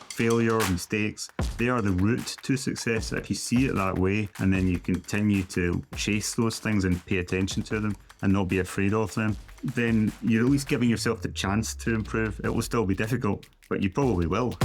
Failure or mistakes, they are the route to success. If you see it that way, and then you continue to chase those things and pay attention to them and not be afraid of them, then you're at least giving yourself the chance to improve. It will still be difficult, but you probably will.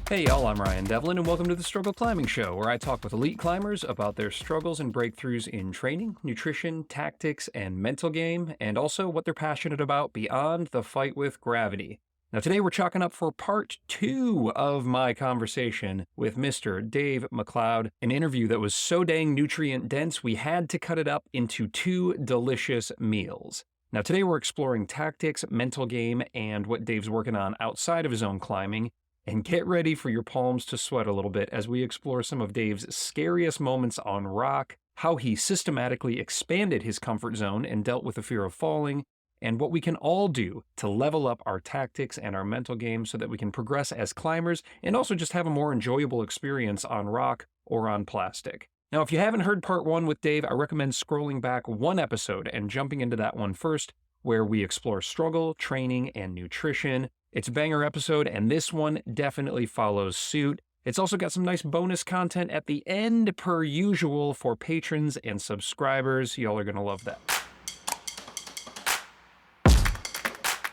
Hey y'all, I'm Ryan Devlin, and welcome to the Struggle Climbing Show, where I talk with elite climbers about their struggles and breakthroughs in training, nutrition, tactics, and mental game, and also what they're passionate about beyond the fight with gravity. Now today we're chalking up for part 2 of my conversation with Mr. Dave MacLeod, an interview that was so dang nutrient dense we had to cut it up into 2 delicious meals. Now today we're exploring tactics, mental game, and what Dave's working on outside of his own climbing. And get ready for your palms to sweat a little bit as we explore some of Dave's scariest moments on rock, how he systematically expanded his comfort zone and dealt with the fear of falling, and what we can all do to level up our tactics and our mental game so that we can progress as climbers and also just have a more enjoyable experience on rock or on plastic. Now, if you haven't heard part 1 with Dave, I recommend scrolling back 1 episode and jumping into that one first, where we explore struggle, training, and nutrition. It's a banger episode, and this one definitely follows suit. It's also got some nice bonus content at the end, per usual, for patrons and subscribers. Y'all are going to love that.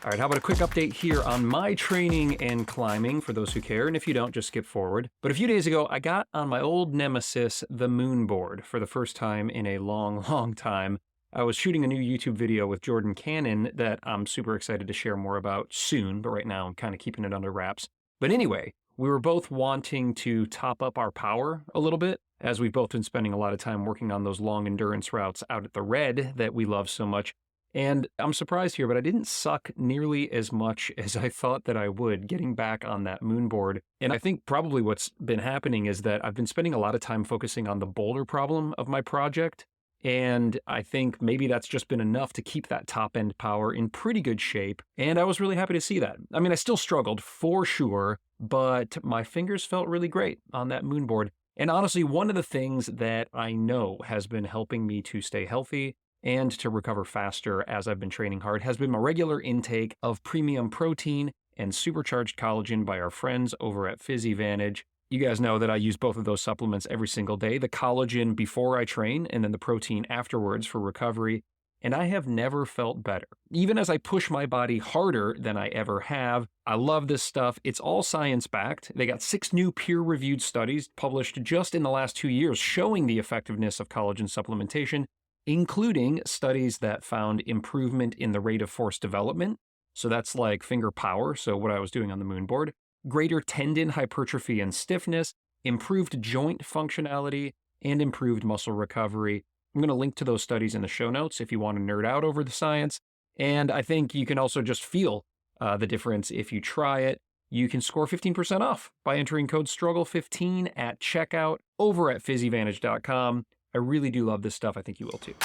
All right, how about a quick update here on my training and climbing, for those who care, and if you don't, just skip forward. But a few days ago, I got on my old nemesis, the moon board, for the first time in a long time. I was shooting a new YouTube video with Jordan Cannon that I'm super excited to share more about soon, but right now I'm kind of keeping it under wraps. But anyway, we were both wanting to top up our power a little bit, as we've both been spending a lot of time working on those long endurance routes out at the Red that we love so much. And I'm surprised here, but I didn't suck nearly as much as I thought that I would getting back on that moon board. And I think probably what's been happening is that I've been spending a lot of time focusing on the boulder problem of my project. And I think maybe that's just been enough to keep that top end power in pretty good shape. And I was really happy to see that. I mean, I still struggled for sure, but my fingers felt really great on that moon board. And honestly, one of the things that I know has been helping me to stay healthy and to recover faster as I've been training hard has been my regular intake of premium protein and supercharged collagen by our friends over at PhysiVantage. You guys know that I use both of those supplements every single day, the collagen before I train and then the protein afterwards for recovery. And I have never felt better. Even as I push my body harder than I ever have, I love this stuff. It's all science-backed. They got 6 new peer-reviewed studies published just in the last 2 years showing the effectiveness of collagen supplementation, including studies that found improvement in the rate of force development. So that's like finger power, so what I was doing on the moon board. Greater tendon hypertrophy and stiffness, improved joint functionality, and improved muscle recovery. I'm going to link to those studies in the show notes if you want to nerd out over the science. And I think you can also just feel the difference if you try it. You can score 15% off by entering code STRUGGLE15 at checkout over at PhysiVantage.com. I really do love this stuff. I think you will too.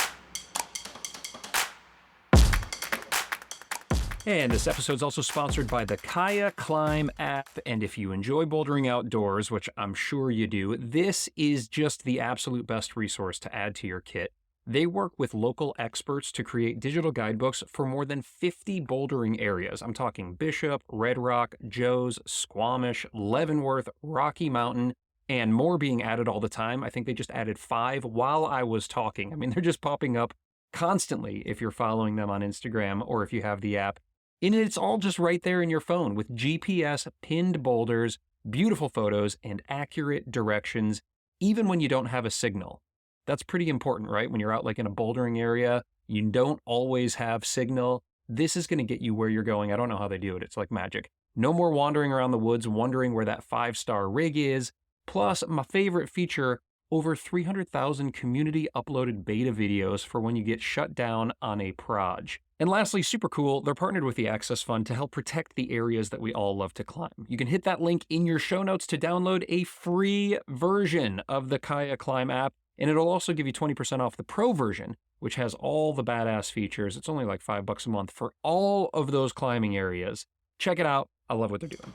And this episode is also sponsored by the Kaya Climb app. And if you enjoy bouldering outdoors, which I'm sure you do, this is just the absolute best resource to add to your kit. They work with local experts to create digital guidebooks for more than 50 bouldering areas. I'm talking Bishop, Red Rock, Joe's, Squamish, Leavenworth, Rocky Mountain, and more being added all the time. I think they just added 5 while I was talking. I mean, they're just popping up constantly if you're following them on Instagram or if you have the app. And it's all just right there in your phone with GPS pinned boulders, beautiful photos, and accurate directions, even when you don't have a signal. That's pretty important, right? When you're out like in a bouldering area, you don't always have signal. This is going to get you where you're going. I don't know how they do it. It's like magic. No more wandering around the woods wondering where that 5-star rig is. Plus, my favorite feature, over 300,000 community uploaded beta videos for when you get shut down on a proj. And lastly, super cool, they're partnered with the Access Fund to help protect the areas that we all love to climb. You can hit that link in your show notes to download a free version of the Kaya Climb app, and it'll also give you 20% off the pro version, which has all the badass features. It's only like $5 a month for all of those climbing areas. Check it out. I love what they're doing.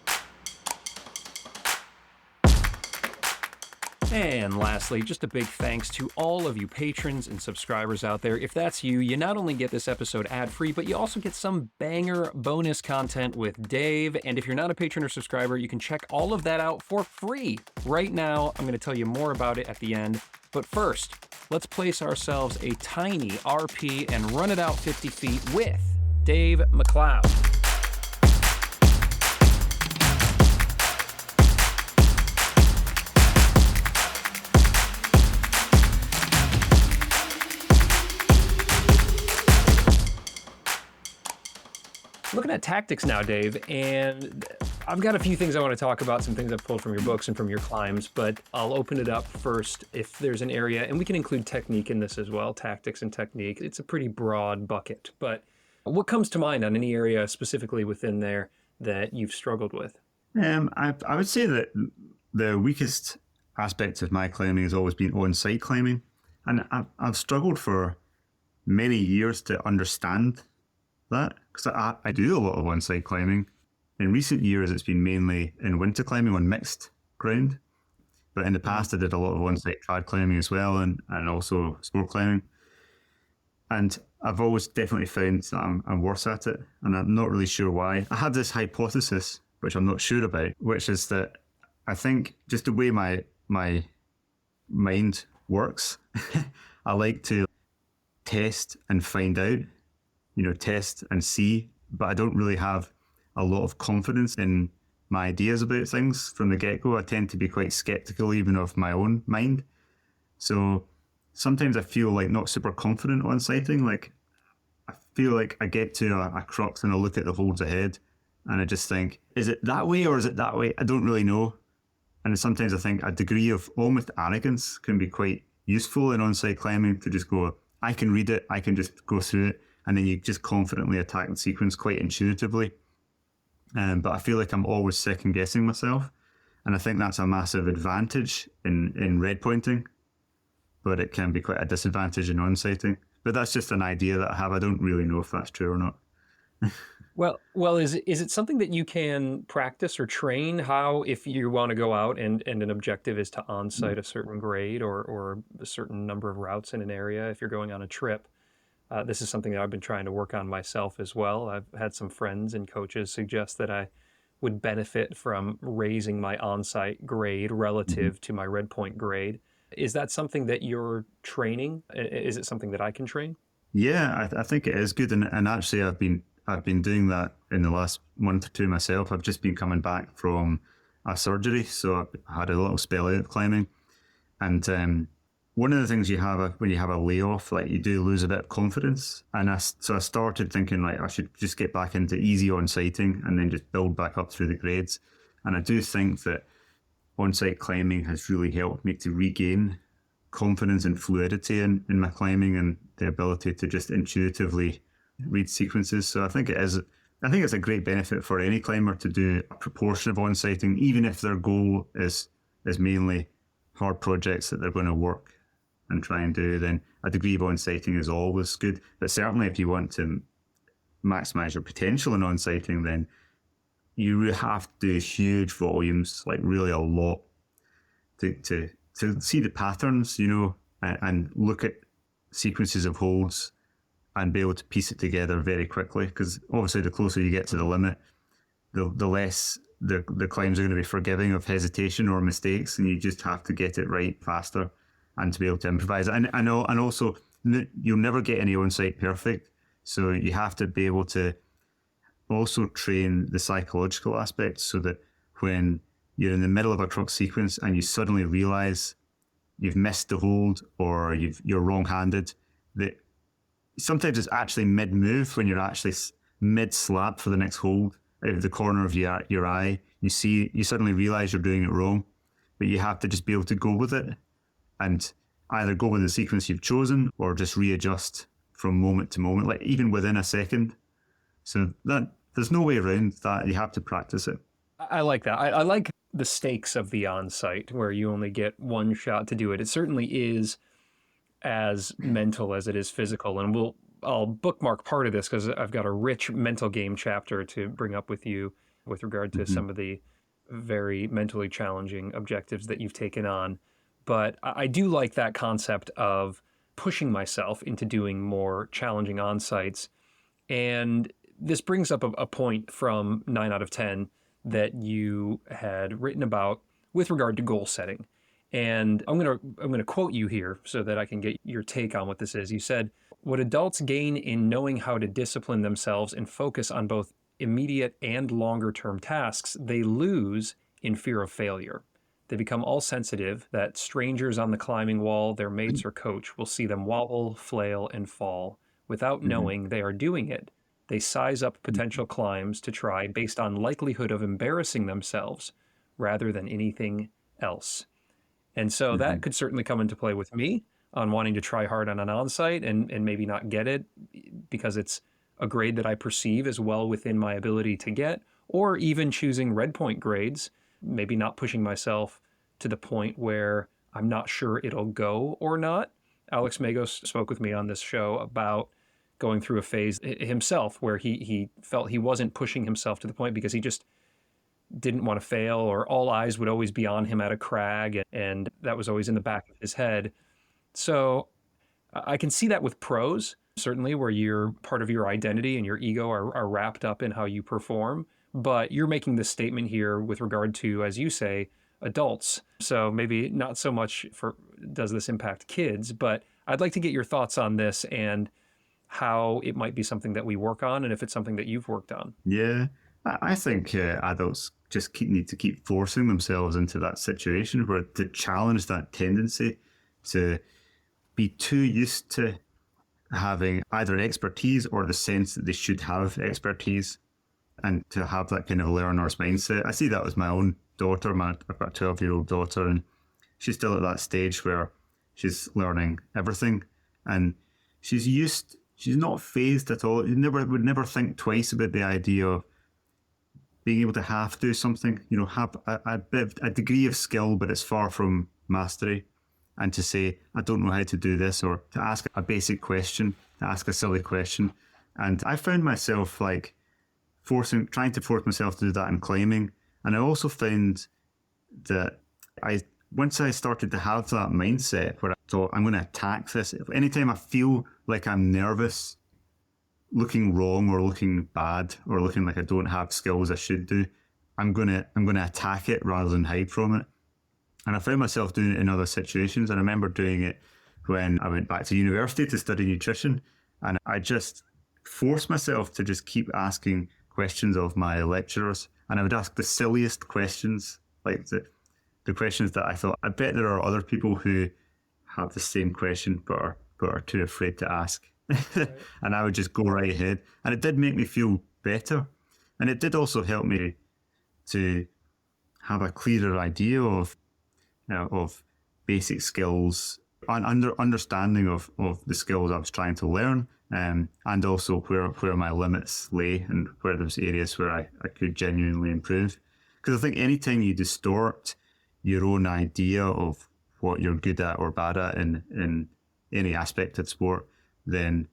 And lastly, just a big thanks to all of you patrons and subscribers out there. If that's you, you not only get this episode ad-free, but you also get some banger bonus content with Dave. And if you're not a patron or subscriber, you can check all of that out for free. Right now, I'm going to tell you more about it at the end. But first, let's place ourselves a tiny RP and run it out 50 feet with Dave MacLeod. Looking at tactics now, Dave, and I've got a few things I want to talk about, some things I've pulled from your books and from your climbs, but I'll open it up first if there's an area, and we can include technique in this as well, tactics and technique. It's a pretty broad bucket, but what comes to mind on any area specifically within there that you've struggled with? I would say that the weakest aspect of my climbing has always been on-site climbing, and I've struggled for many years to understand that, because I do a lot of on-site climbing. In recent years, it's been mainly in winter climbing on mixed ground, but in the past I did a lot of on-site trad climbing as well, and also sport climbing. And I've always definitely found that I'm worse at it, and I'm not really sure why. I have this hypothesis, which I'm not sure about, which is that I think just the way my mind works, I like to test and find out, test and see, but I don't really have a lot of confidence in my ideas about things from the get-go. I tend to be quite skeptical even of my own mind. So sometimes I feel like not super confident on sighting. Like I feel like I get to a crux and I look at the holds ahead and I just think, is it that way or is it that way? I don't really know. And sometimes I think a degree of almost arrogance can be quite useful in on-site climbing, to just go, I can read it, I can just go through it, and then you just confidently attack the sequence quite intuitively. But I feel like I'm always second guessing myself. And I think that's a massive advantage in red pointing, but it can be quite a disadvantage in on-sighting. But that's just an idea that I have. I don't really know if that's true or not. Well, is it something that you can practice or train? How, if you want to go out and an objective is to on-site a certain grade or a certain number of routes in an area, if you're going on a trip, this is something that I've been trying to work on myself as well. I've had some friends and coaches suggest that I would benefit from raising my on-site grade relative to my red point grade. Is that something that you're training? Is it something that I can train? Yeah, I think it is good. And actually I've been doing that in the last month or two myself. I've just been coming back from a surgery, so I had a little spell out of climbing. And one of the things you have when you have a layoff, like you do lose a bit of confidence. And so I started thinking like I should just get back into easy on-sighting and then just build back up through the grades. And I do think that on-site climbing has really helped me to regain confidence and fluidity in my climbing and the ability to just intuitively read sequences. So I think it's a great benefit for any climber to do a proportion of on-sighting, even if their goal is mainly hard projects that they're going to work and try and do. Then a degree of on-sighting is always good. But certainly if you want to maximize your potential in on-sighting, then you really have to do huge volumes, like really a lot, to see the patterns, and look at sequences of holds and be able to piece it together very quickly. Because obviously the closer you get to the limit, the less the climbs are going to be forgiving of hesitation or mistakes, and you just have to get it right faster and to be able to improvise. And also you'll never get any on-site perfect, so you have to be able to also train the psychological aspect, so that when you're in the middle of a crux sequence and you suddenly realize you've missed the hold or you're wrong-handed, that sometimes it's actually mid-move when you're actually mid-slap for the next hold, out of the corner of your eye, you suddenly realize you're doing it wrong, but you have to just be able to go with it and either go with the sequence you've chosen or just readjust from moment to moment, like even within a second. So that there's no way around that. You have to practice it. I like that. I like the stakes of the on-site where you only get one shot to do it. It certainly is as mental as it is physical. And I'll bookmark part of this because I've got a rich mental game chapter to bring up with you with regard to some of the very mentally challenging objectives that you've taken on. But I do like that concept of pushing myself into doing more challenging on-sites. And this brings up a point from 9 out of 10 that you had written about with regard to goal setting. And I'm gonna quote you here so that I can get your take on what this is. You said, "What adults gain in knowing how to discipline themselves and focus on both immediate and longer term tasks, they lose in fear of failure. They become all sensitive that strangers on the climbing wall, their mates or coach, will see them wobble, flail, and fall. Without Mhm. knowing they are doing it, they size up potential climbs to try based on likelihood of embarrassing themselves rather than anything else." And so that Mhm. could certainly come into play with me on wanting to try hard on an on-site and maybe not get it because it's a grade that I perceive as well within my ability to get, or even choosing red point grades, maybe not pushing myself to the point where I'm not sure it'll go or not. Alex Magos spoke with me on this show about going through a phase himself where he felt he wasn't pushing himself to the point because he just didn't want to fail, or all eyes would always be on him at a crag, and that was always in the back of his head. So I can see that with pros, certainly, where your part of your identity and your ego are wrapped up in how you perform. But you're making this statement here with regard to, as you say, adults. So maybe not so much for does this impact kids, but I'd like to get your thoughts on this and how it might be something that we work on, and if it's something that you've worked on. Yeah, I think adults just need to keep forcing themselves into that situation where to challenge that tendency to be too used to having either expertise or the sense that they should have expertise, and to have that kind of learner's mindset. I see that with my own daughter. I've got a 12-year-old daughter, and she's still at that stage where she's learning everything, and she's not phased at all. You would never think twice about the idea of being able to have to do something, have a degree of skill, but it's far from mastery. And to say, I don't know how to do this, or to ask a basic question, to ask a silly question. And I found myself trying to force myself to do that in climbing. And I also found that once I started to have that mindset where I thought, I'm going to attack this, anytime I feel like I'm nervous, looking wrong or looking bad or looking like I don't have skills I should do, I'm gonna attack it rather than hide from it. And I found myself doing it in other situations. And I remember doing it when I went back to university to study nutrition, and I just forced myself to just keep asking questions of my lecturers, and I would ask the silliest questions, like the questions that I thought, I bet there are other people who have the same question but are too afraid to ask. Right. And I would just go right ahead. And it did make me feel better. And it did also help me to have a clearer idea of basic skills and understanding of the skills I was trying to learn, and also where my limits lay and where there's areas where I could genuinely improve. Because I think anytime you distort your own idea of what you're good at or bad at in any aspect of sport, then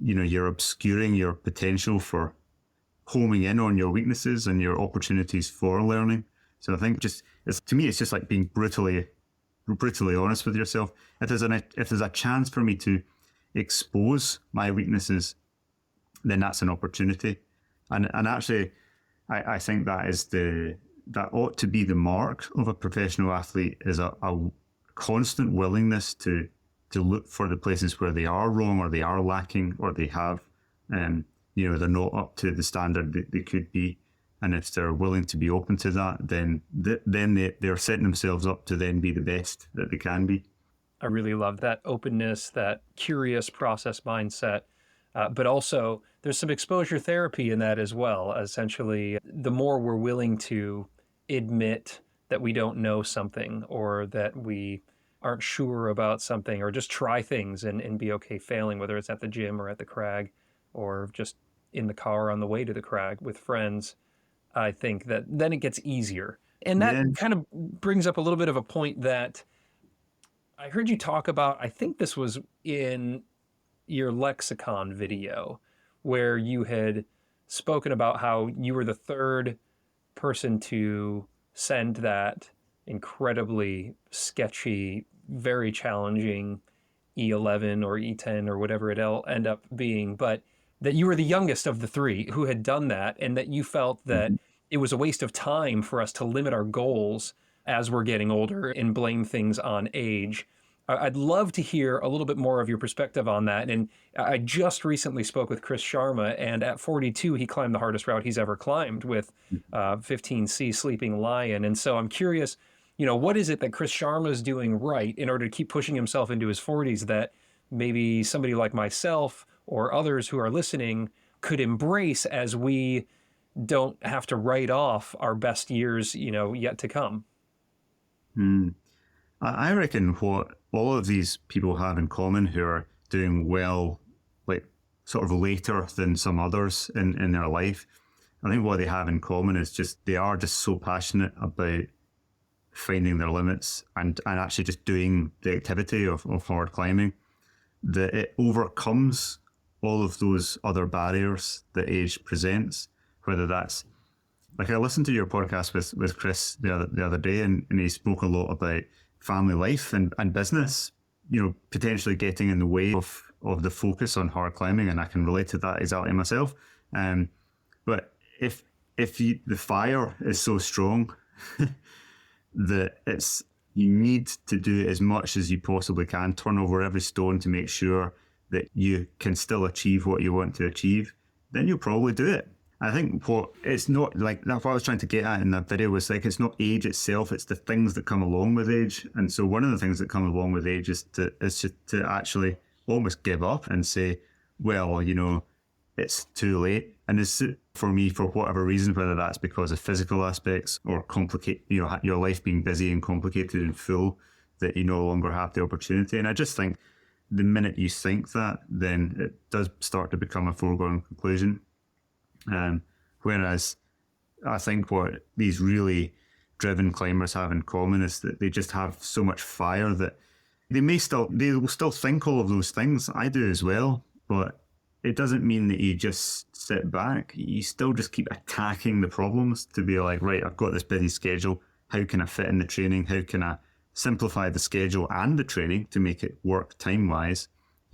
you're obscuring your potential for homing in on your weaknesses and your opportunities for learning. So I think to me, it's just like being brutally honest with yourself. If there's a chance for me to expose my weaknesses, then that's an opportunity. And actually, I think that ought to be the mark of a professional athlete, is a constant willingness to look for the places where they are wrong or they are lacking or they have, they're not up to the standard that they could be. And if they're willing to be open to that, then they're setting themselves up to then be the best that they can be. I really love that openness, that curious process mindset. But also, there's some exposure therapy in that as well. Essentially, the more we're willing to admit that we don't know something, or that we aren't sure about something, or just try things and be okay failing, whether it's at the gym or at the crag or just in the car on the way to the crag with friends, I think that then it gets easier. And that Yeah. kind of brings up a little bit of a point that I heard you talk about. I think this was in your lexicon video where you had spoken about how you were the third person to send that incredibly sketchy, very challenging E11 or E10 or whatever it'll end up being, but that you were the youngest of the three who had done that, and that you felt that Mhm. it was a waste of time for us to limit our goals as we're getting older and blame things on age. I'd love to hear a little bit more of your perspective on that. And I just recently spoke with Chris Sharma, and at 42, he climbed the hardest route he's ever climbed with 15C Sleeping Lion. And so I'm curious, what is it that Chris Sharma is doing right in order to keep pushing himself into his 40s that maybe somebody like myself or others who are listening could embrace as we don't have to write off our best years, yet to come? Mm. I reckon what all of these people have in common who are doing well, like sort of later than some others in their life, I think what they have in common is just they are just so passionate about finding their limits and actually just doing the activity of hard climbing that it overcomes all of those other barriers that age presents, whether that's like I listened to your podcast with Chris the other day, and he spoke a lot about family life and business, potentially getting in the way of the focus on hard climbing, and I can relate to that exactly myself. But if the fire is so strong that you need to do as much as you possibly can, turn over every stone to make sure that you can still achieve what you want to achieve, then you'll probably do it. I think it's not like that's what I was trying to get at in that video was like it's not age itself, it's the things that come along with age. And so one of the things that come along with age is to actually almost give up and say, well, it's too late. And it's for me, for whatever reason, whether that's because of physical aspects or your life being busy and complicated and full, that you no longer have the opportunity. And I just think the minute you think that, then it does start to become a foregone conclusion. Whereas I think what these really driven climbers have in common is that they just have so much fire that they will still think all of those things. I do as well, but it doesn't mean that you just sit back. You still just keep attacking the problems to be like, right, I've got this busy schedule. How can I fit in the training? How can I simplify the schedule and the training to make it work time-wise?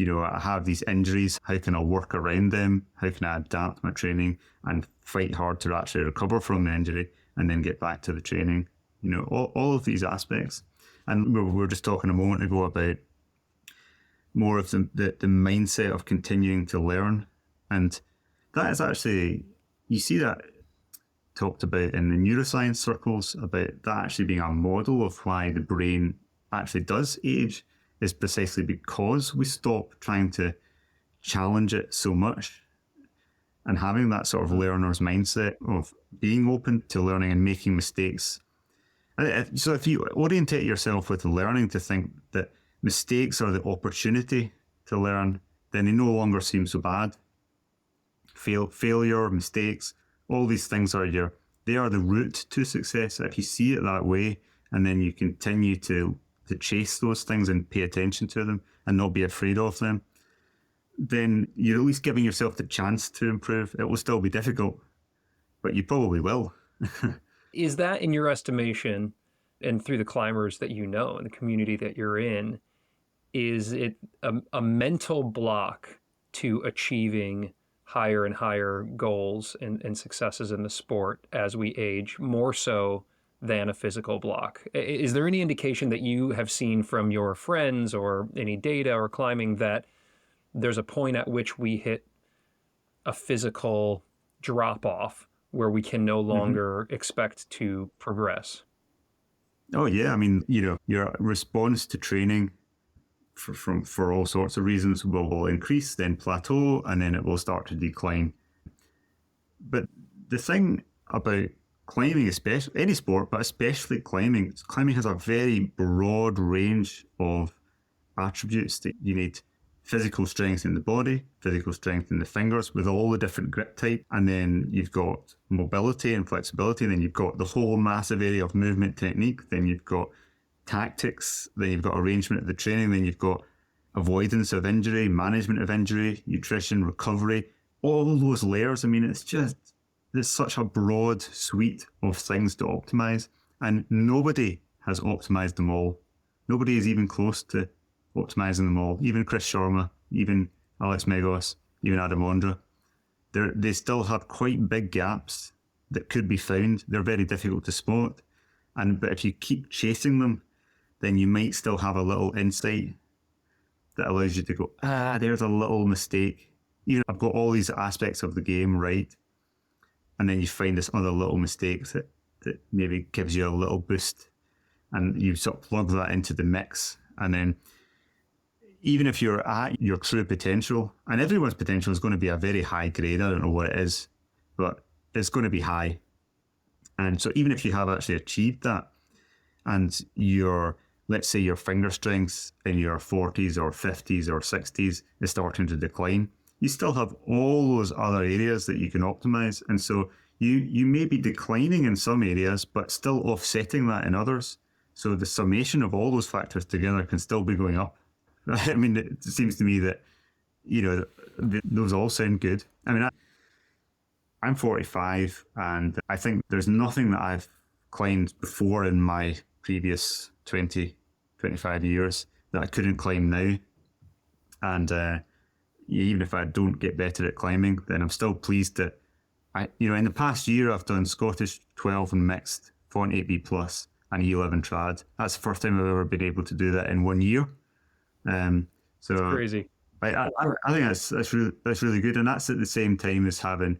I have these injuries. How can I work around them? How can I adapt my training and fight hard to actually recover from the injury and then get back to the training? All of these aspects. And we were just talking a moment ago about more of the mindset of continuing to learn. And that is actually, you see that talked about in the neuroscience circles, about that actually being a model of why the brain actually does age, is precisely because we stop trying to challenge it so much and having that sort of learner's mindset of being open to learning and making mistakes. So if you orientate yourself with learning to think that mistakes are the opportunity to learn, then they no longer seem so bad. Failure, mistakes, all these things they are the route to success. If you see it that way, and then you continue to chase those things and pay attention to them and not be afraid of them, then you're at least giving yourself the chance to improve. It will still be difficult, but you probably will. Is that, in your estimation, and through the climbers that and the community that you're in, is it a mental block to achieving higher and higher goals and successes in the sport as we age, more so than a physical block? Is there any indication that you have seen from your friends or any data or climbing that there's a point at which we hit a physical drop off where we can no longer expect to progress? Oh yeah, I mean, your response to training for all sorts of reasons will increase, then plateau, and then it will start to decline. But the thing about climbing, especially any sport, but especially climbing has a very broad range of attributes that you need. Physical strength in the body, physical strength in the fingers with all the different grip type, and then you've got mobility and flexibility, and then you've got the whole massive area of movement technique, then you've got tactics, then you've got arrangement of the training, then you've got avoidance of injury, management of injury, nutrition, recovery, all those layers. I mean, there's such a broad suite of things to optimize, and nobody has optimized them all. Nobody is even close to optimizing them all. Even Chris Sharma, even Alex Megos, even Adam Ondra. They still have quite big gaps that could be found. They're very difficult to spot. But if you keep chasing them, then you might still have a little insight that allows you to go, there's a little mistake. I've got all these aspects of the game right. And then you find this other little mistake that maybe gives you a little boost. And you sort of plug that into the mix. And then even if you're at your true potential, and everyone's potential is going to be a very high grade, I don't know what it is, but it's going to be high. And so even if you have actually achieved that, and let's say your finger strength in your 40s or 50s or 60s is starting to decline, you still have all those other areas that you can optimize. And so you may be declining in some areas, but still offsetting that in others. So the summation of all those factors together can still be going up. I mean, it seems to me that, those all sound good. I mean, I'm 45, and I think there's nothing that I've climbed before in my previous 20, 25 years that I couldn't climb now. And even if I don't get better at climbing, then I'm still pleased that in the past year, I've done Scottish 12 and mixed, Font 8B plus, and E11 trad. That's the first time I've ever been able to do that in 1 year. So it's crazy. I think that's really good, and that's at the same time as having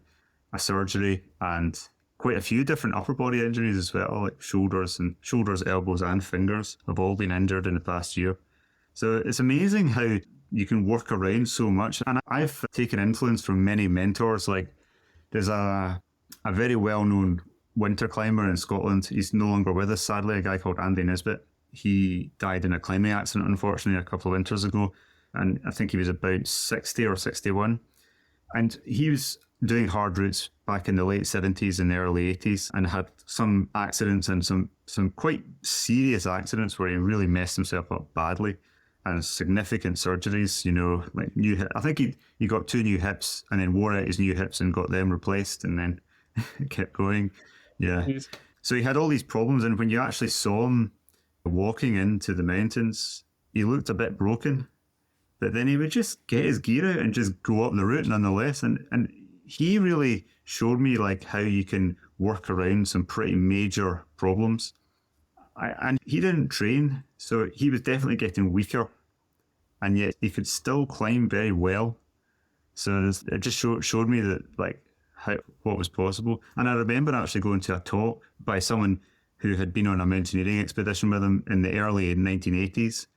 a surgery and quite a few different upper body injuries as well, like shoulders, elbows, and fingers have all been injured in the past year. So it's amazing how you can work around so much. And I've taken influence from many mentors. Like there's a very well-known winter climber in Scotland. He's no longer with us, sadly, a guy called Andy Nisbet. He died in a climbing accident, unfortunately, a couple of winters ago. And I think he was about 60 or 61. And he was doing hard routes back in the late 70s and early 80s and had some accidents and some quite serious accidents where he really messed himself up badly and significant surgeries, like new hip. I think he got 2 new hips and then wore out his new hips and got them replaced and then kept going. Yeah. Jeez. So he had all these problems, and when you actually saw him walking into the mountains, he looked a bit broken. But then he would just get his gear out and just go up the route nonetheless. And he really showed me like how you can work around some pretty major problems. And he didn't train, so he was definitely getting weaker. And yet he could still climb very well. So it just showed me that what was possible. And I remember actually going to a talk by someone who had been on a mountaineering expedition with him in the early 1980s.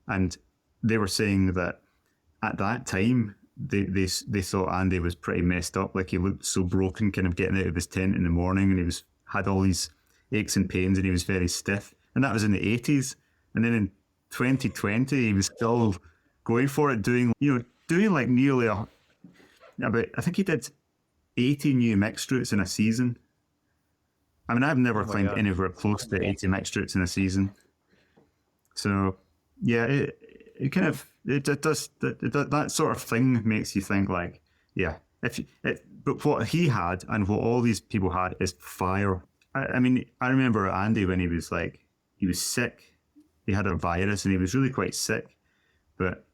And they were saying that at that time, they thought Andy was pretty messed up. Like he looked so broken, kind of getting out of his tent in the morning, and he had all these aches and pains, and he was very stiff. And that was in the 80s. And then in 2020, he was still going for it, doing like nearly I think he did 80 new mixed routes in a season. I mean, I've never climbed anywhere close to 80 mixed routes in a season. So yeah, it kind of does that sort of thing makes you think like, yeah, but what he had and what all these people had is fire. I mean, I remember Andy when he was sick. He had a virus and he was really quite sick, but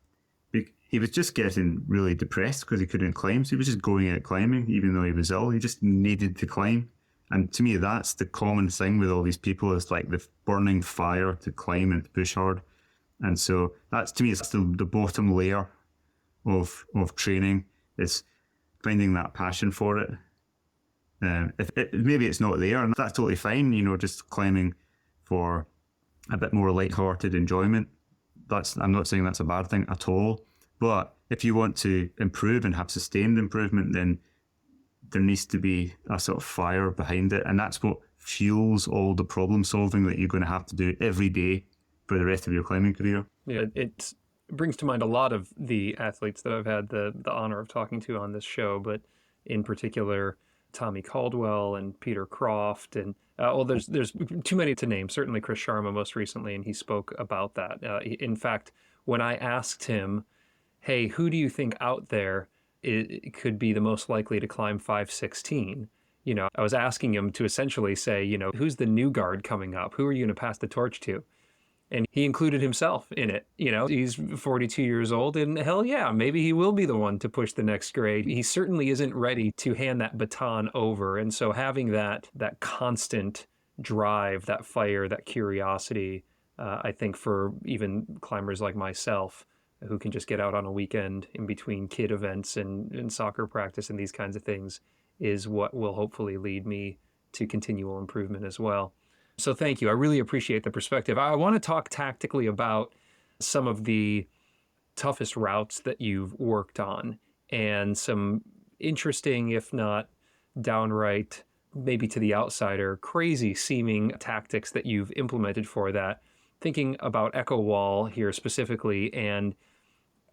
he was just getting really depressed because he couldn't climb. So he was just going out climbing, even though he was ill. He just needed to climb. And to me, that's the common thing with all these people is like the burning fire to climb and to push hard. And so that's, to me, it's the bottom layer of training is finding that passion for it. Maybe it's not there, and that's totally fine, just climbing for a bit more lighthearted enjoyment. I'm not saying that's a bad thing at all. But if you want to improve and have sustained improvement, then there needs to be a sort of fire behind it. And that's what fuels all the problem solving that you're going to have to do every day for the rest of your climbing career. Yeah, it brings to mind a lot of the athletes that I've had the honor of talking to on this show, but in particular, Tommy Caldwell and Peter Croft. And there's too many to name. Certainly Chris Sharma most recently, and he spoke about that. In fact, when I asked him, hey, who do you think out there could be the most likely to climb 516? I was asking him to essentially say, who's the new guard coming up? Who are you going to pass the torch to? And he included himself in it. He's 42 years old, and hell yeah, maybe he will be the one to push the next grade. He certainly isn't ready to hand that baton over. And so having that constant drive, that fire, that curiosity, I think for even climbers like myself, who can just get out on a weekend in between kid events and soccer practice and these kinds of things, is what will hopefully lead me to continual improvement as well. So thank you. I really appreciate the perspective. I want to talk tactically about some of the toughest routes that you've worked on and some interesting, if not downright, maybe to the outsider, crazy seeming tactics that you've implemented for that. Thinking about Echo Wall here specifically and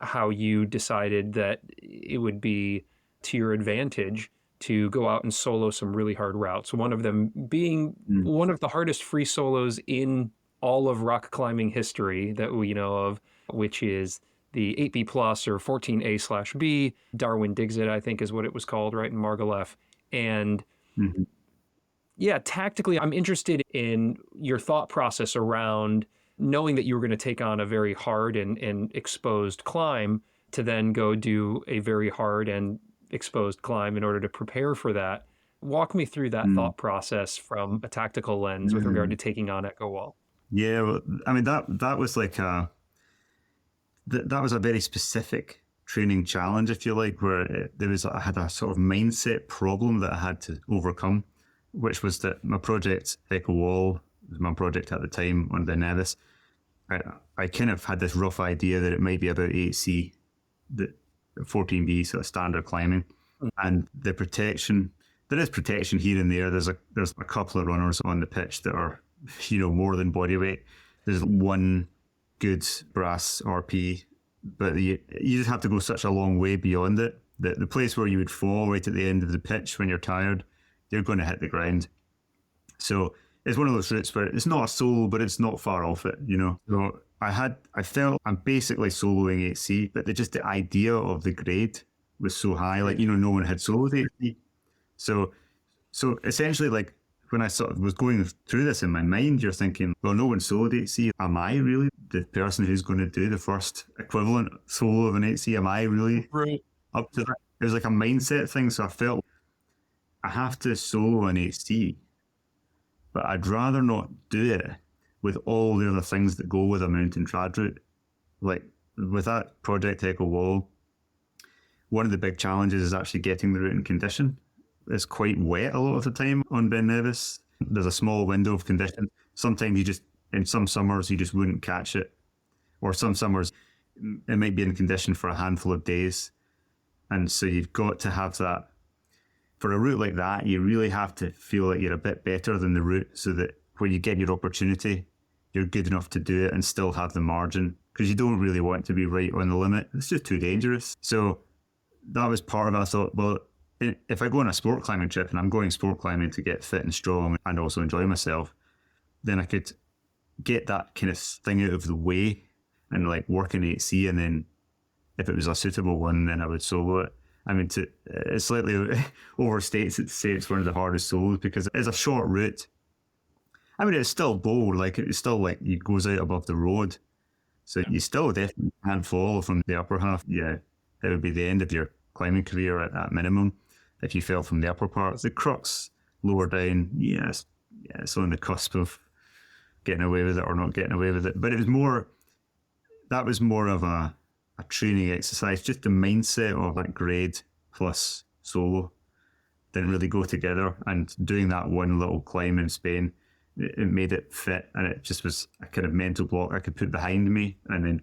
how you decided that it would be to your advantage to go out and solo some really hard routes. One of them being one of the hardest free solos in all of rock climbing history that we know of, which is the 8B plus or 14A/B. Darwin Digs It, I think is what it was called, right, in Margalef. And yeah, tactically, I'm interested in your thought process around knowing that you were going to take on a very hard and exposed climb to then go do a very hard and exposed climb in order to prepare for that. Walk me through that thought process from a tactical lens with regard to taking on Echo Wall. Yeah, well, I mean, that was like that was a very specific training challenge, if you like, where I had a sort of mindset problem that I had to overcome, which was that my project, Echo Wall, was my project at the time on Ben Nevis. I kind of had this rough idea that it might be about 8C, the 14B, sort of standard climbing, and the protection. There is protection here and there. There's a couple of runners on the pitch that are, more than body weight. There's one good brass RP, but you just have to go such a long way beyond it that the place where you would fall right at the end of the pitch when you're tired, you're going to hit the ground. So it's one of those routes where it's not a solo, but it's not far off it, So I felt I'm basically soloing 8C, but just the idea of the grade was so high, like, no one had soloed 8C. So essentially, like, when I sort of was going through this in my mind, you're thinking, well, no one soloed 8C. Am I really the person who's going to do the first equivalent solo of an 8C? Am I really up to that? It was like a mindset thing. So I felt I have to solo an 8C, but I'd rather not do it with all the other things that go with a mountain trad route. Like with that project Echo Wall, one of the big challenges is actually getting the route in condition. It's quite wet a lot of the time on Ben Nevis. There's a small window of condition. Sometimes in some summers, you just wouldn't catch it. Or some summers, it might be in condition for a handful of days. And so you've got to have that. For a route like that, you really have to feel like you're a bit better than the route so that when you get your opportunity, you're good enough to do it and still have the margin. Because you don't really want to be right on the limit. It's just too dangerous. So that was part of it. I thought, well, if I go on a sport climbing trip and I'm going sport climbing to get fit and strong and also enjoy myself, then I could get that kind of thing out of the way and like work in 8C, and then if it was a suitable one, then I would solo it. I mean, it slightly overstates it to say it's one of the hardest solos because it's a short route. I mean, it's still bold, like it's still like it goes out above the road. So you still definitely can fall from the upper half. Yeah, it would be the end of your climbing career at minimum if you fell from the upper part. The crux lower down, it's on the cusp of getting away with it or not getting away with it. But that was more of a training exercise. Just the mindset of that grade plus solo didn't really go together. And doing that one little climb in Spain, it made it fit, and it just was a kind of mental block I could put behind me, and then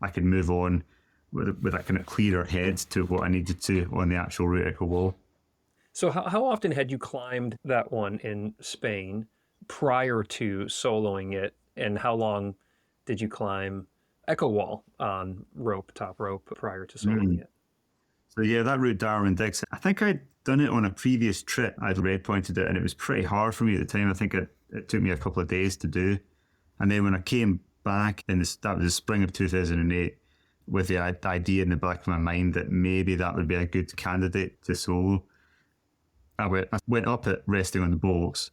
I could move on with a kind of clearer head to what I needed to on the actual route Echo Wall. So how often had you climbed that one in Spain prior to soloing it, and how long did you climb Echo Wall on top rope prior to soloing it? So yeah, that route Darwin Digs It, I think I'd done it on a previous trip. I'd red pointed it, and it was pretty hard for me at the time. I think it took me a couple of days to do. And then when I came back, that was the spring of 2008, with the idea in the back of my mind that maybe that would be a good candidate to solo. I went up it resting on the bolts,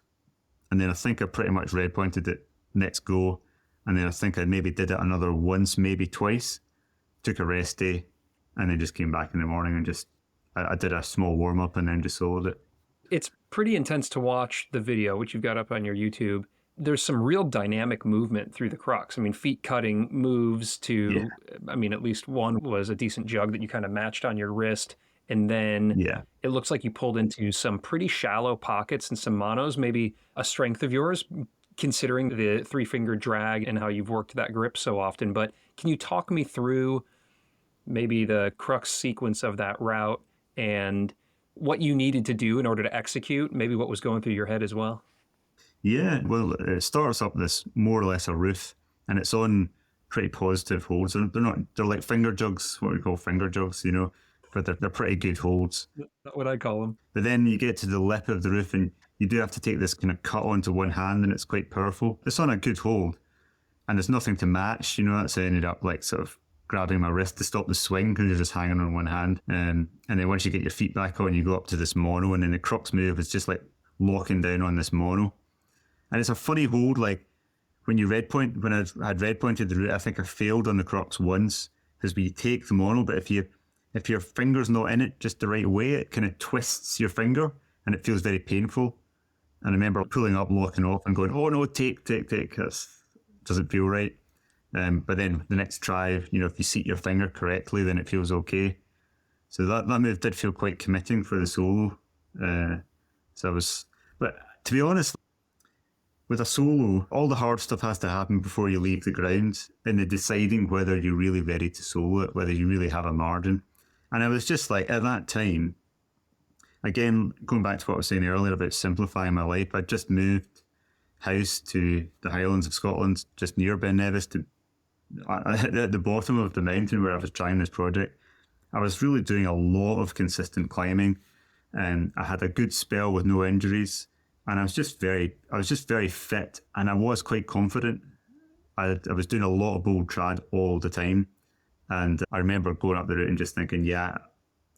and then I think I pretty much red pointed it next go, and then I think I maybe did it another once, maybe twice, took a rest day, and then just came back in the morning and I did a small warm up and then just soloed it. It's pretty intense to watch the video, which you've got up on your YouTube. There's some real dynamic movement through the crux. I mean, feet cutting moves to, I mean, at least one was a decent jug that you kind of matched on your wrist. And then it looks like you pulled into some pretty shallow pockets and some monos, maybe a strength of yours, considering the 3-finger drag and how you've worked that grip so often. But can you talk me through maybe the crux sequence of that route and what you needed to do in order to execute, maybe what was going through your head as well? Yeah, well, it starts up this more or less a roof, and it's on pretty positive holds. They're like finger jugs, what we call finger jugs, but they're pretty good holds. Not what I call them. But then you get to the lip of the roof, and you do have to take this kind of cut onto one hand, and it's quite powerful. It's on a good hold, and there's nothing to match, that's I ended up like sort of grabbing my wrist to stop the swing because you're just hanging on one hand. And then once you get your feet back on, you go up to this mono, and then the crux move is just like locking down on this mono. And it's a funny hold, like when I had red pointed the root, I think I failed on the crux once, because when you take the mono, but if your finger's not in it just the right way, it kind of twists your finger and it feels very painful. And I remember pulling up, locking off and going, oh no, take, that doesn't feel right. But then the next try, if you seat your finger correctly, then it feels okay. So that move did feel quite committing for the solo. But to be honest, with a solo, all the hard stuff has to happen before you leave the ground, in the deciding whether you're really ready to solo it, whether you really have a margin. And I was just like, at that time, again, going back to what I was saying earlier about simplifying my life, I'd just moved house to the Highlands of Scotland, just near Ben Nevis, at the bottom of the mountain where I was trying this project. I was really doing a lot of consistent climbing, and I had a good spell with no injuries. And I was just very fit, and I was quite confident. I was doing a lot of bold trad all the time, and I remember going up the route and just thinking, yeah,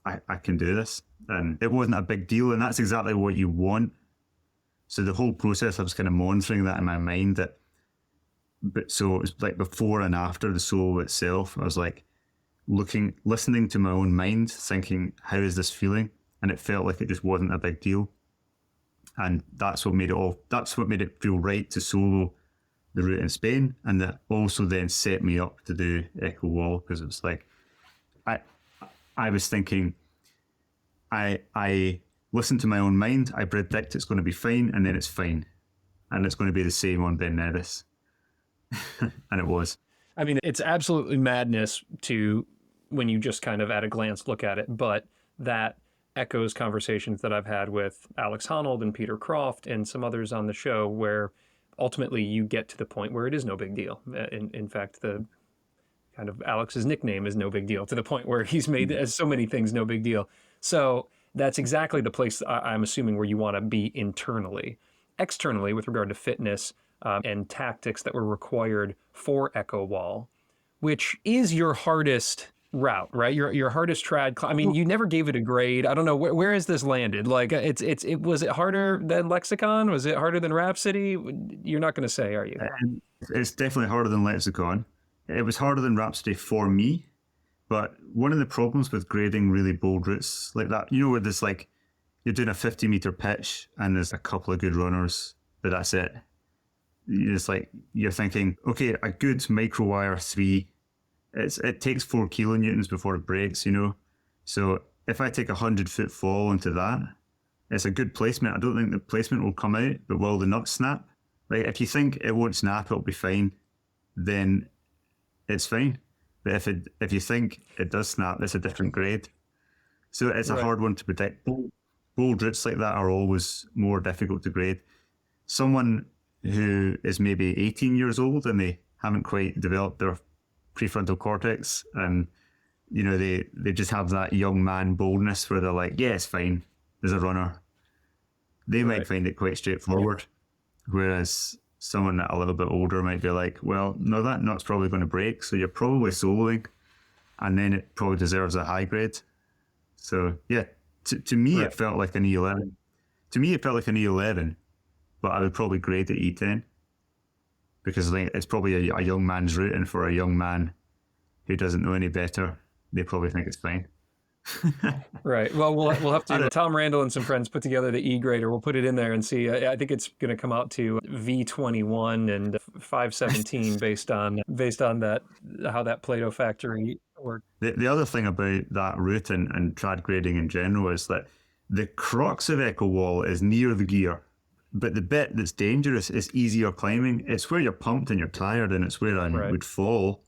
I can do this. And it wasn't a big deal, and that's exactly what you want. So the whole process, I was kind of monitoring that in my mind. So it was like before and after the solo itself, I was like listening to my own mind, thinking, how is this feeling? And it felt like it just wasn't a big deal. And that's what made it feel right to solo the route in Spain. And that also then set me up to do Echo Wall, because it was like, I was thinking, I listen to my own mind, I predict it's going to be fine, and then it's fine. And it's going to be the same on Ben Nevis. And it was. I mean, it's absolutely madness when you just kind of at a glance look at it, but that echoes conversations that I've had with Alex Honnold and Peter Croft and some others on the show, where ultimately you get to the point where it is no big deal. In fact, the kind of Alex's nickname is no big deal, to the point where he's made so many things no big deal. So that's exactly the place I'm assuming where you want to be internally. Externally, with regard to fitness and tactics that were required for Echo Wall, which is your hardest route, right? Your hardest trad. I mean, you never gave it a grade. I don't know where has this landed. Like, it was it harder than Lexicon? Was it harder than Rhapsody? You're not going to say, are you? It's definitely harder than Lexicon. It was harder than Rhapsody for me. But one of the problems with grading really bold routes like that, where there's like, you're doing a 50-meter pitch and there's a couple of good runners, but that's it. You're thinking, okay, a good micro wire 3. It takes 4 kilonewtons before it breaks, So if I take 100-foot fall into that, it's a good placement. I don't think the placement will come out, but will the nut snap? Like, if you think it won't snap, it'll be fine, then it's fine. But if you think it does snap, it's a different grade. So it's a hard one to predict. Bold routes like that are always more difficult to grade. Someone who is maybe 18 years old and they haven't quite developed their prefrontal cortex, and they just have that young man boldness where they're like, yeah, it's fine, there's a runner. They might find it quite straightforward, whereas someone a little bit older might be like, well, no, that nut's probably going to break, so you're probably soloing, and then it probably deserves a high grade. So yeah, to me, it felt like an E11. to me, it felt like an E11, but I would probably grade it E10 because I think it's probably a young man's route, and for a young man who doesn't know any better, they probably think it's fine. Right. Well, we'll have to. Tom Randall and some friends put together the E grader. We'll put it in there and see. I think it's going to come out to V21 and 517 based on that, how that Plato factory worked. The other thing about that route and trad grading in general is that the crux of Echo Wall is near the gear, but the bit that's dangerous is easier climbing. It's where you're pumped and you're tired, and it's where I would fall.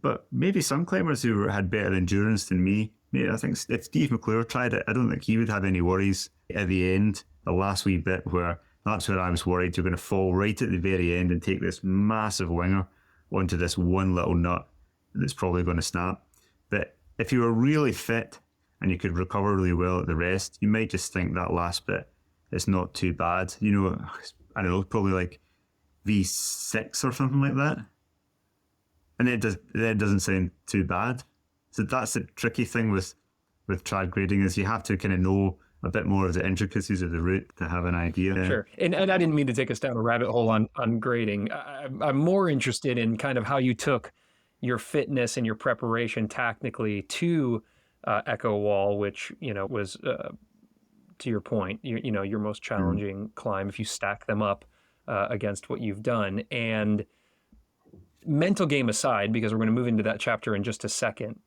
But maybe some climbers who had better endurance than me, I think if Dave MacLeod tried it, I don't think he would have any worries at the end, the last wee bit where that's where I was worried you're going to fall right at the very end and take this massive winger onto this one little nut that's probably going to snap. But if you were really fit and you could recover really well at the rest, you might just think that last bit is not too bad. You know, I don't know, probably like V6 or something like that. And it doesn't sound too bad. So that's the tricky thing with trad grading, is you have to kind of know a bit more of the intricacies of the route to have an idea. Sure. And I didn't mean to take us down a rabbit hole on grading. I'm more interested in kind of how you took your fitness and your preparation technically to Echo Wall, which, was, to your point, your most challenging climb if you stack them up against what you've done. And mental game aside, because we're going to move into that chapter in just a second,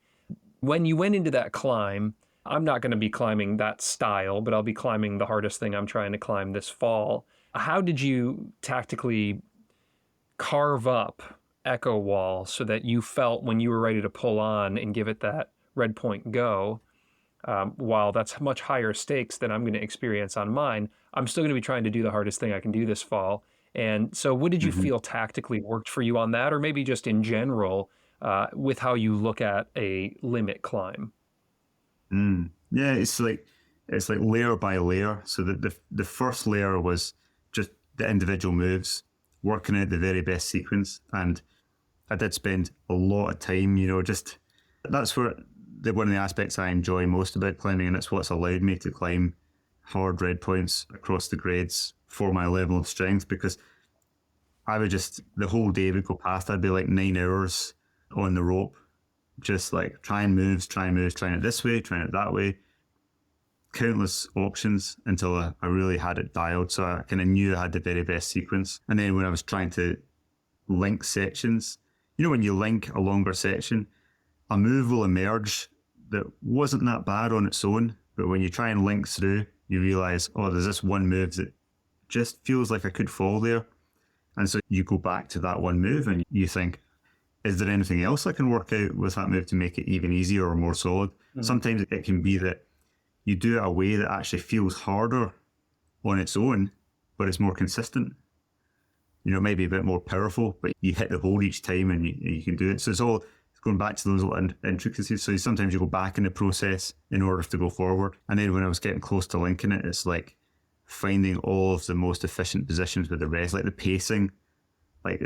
when you went into that climb, I'm not going to be climbing that style, but I'll be climbing the hardest thing I'm trying to climb this fall. How did you tactically carve up Echo Wall so that you felt when you were ready to pull on and give it that red point go, while that's much higher stakes than I'm going to experience on mine, I'm still going to be trying to do the hardest thing I can do this fall. And so what did you feel tactically worked for you on that, or maybe just in general with how you look at a limit climb? Yeah, it's like layer by layer. So the first layer was just the individual moves, working out the very best sequence. And I did spend a lot of time, that's where one of the aspects I enjoy most about climbing, and it's what's allowed me to climb hard red points across the grades for my level of strength, because I would the whole day would go past. I'd be like 9 hours on the rope, just like trying moves, trying it this way, trying it that way, countless options until I really had it dialed. So I kind of knew I had the very best sequence. And then when I was trying to link sections, when you link a longer section, a move will emerge that wasn't that bad on its own, but when you try and link through, you realize, there's this one move that just feels like I could fall there. And so you go back to that one move and you think, is there anything else I can work out with that move to make it even easier or more solid? Sometimes it can be that you do it a way that actually feels harder on its own, but it's more consistent. Maybe a bit more powerful, but you hit the hole each time and you can do it. So it's going back to those little intricacies. So sometimes you go back in the process in order to go forward. And then when I was getting close to linking it, it's like finding all of the most efficient positions with the rest, like the pacing. Like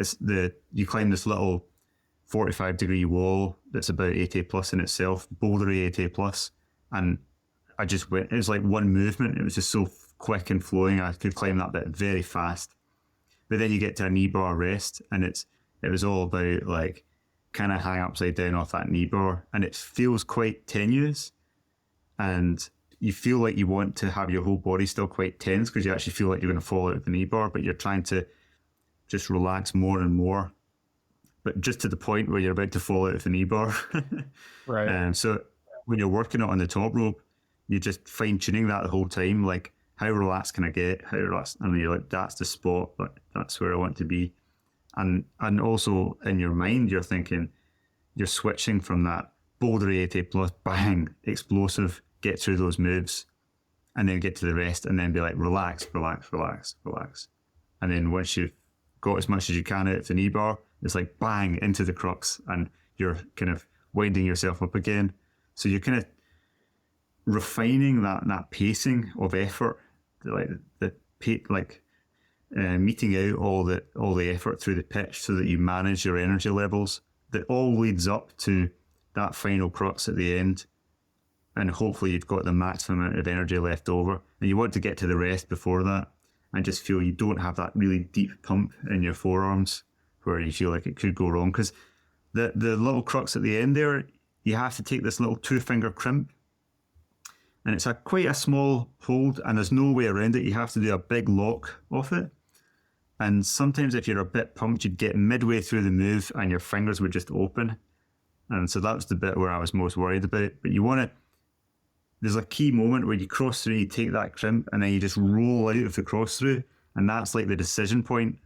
you climb this little 45-degree wall that's about 80 plus in itself, bouldery 80 plus. And I just went, it was like one movement. It was just so quick and flowing. I could climb that bit very fast. But then you get to a knee bar rest and it was all about like, kind of hang upside down off that knee bar, and it feels quite tenuous, and you feel like you want to have your whole body still quite tense because you actually feel like you're going to fall out of the knee bar, but you're trying to just relax more and more, but just to the point where you're about to fall out of the knee bar. Right. And so when you're working it on the top rope, you're just fine tuning that the whole time, like how relaxed can I get, how relaxed, and you're like, that's the spot, but that's where I want to be. And also in your mind, you're thinking, you're switching from that bouldery 80 plus, bang, explosive, get through those moves, and then get to the rest, and then be like, relax. And then once you've got as much as you can out of the knee bar, it's like bang, into the crux, and you're kind of winding yourself up again. So you're kind of refining that pacing of effort, meting out all the effort through the pitch so that you manage your energy levels. That all leads up to that final crux at the end. and hopefully you've got the maximum amount of energy left over. And you want to get to the rest before that and just feel you don't have that really deep pump in your forearms where you feel like it could go wrong. Because the little crux at the end there, you have to take this little 2-finger crimp, and it's quite a small hold, and there's no way around it. You have to do a big lock off it. And sometimes if you're a bit pumped, you'd get midway through the move and your fingers would just open. And so that was the bit where I was most worried about. But you want it, there's a key moment where you cross through, you take that crimp, and then you just roll out of the cross through. And that's like the decision point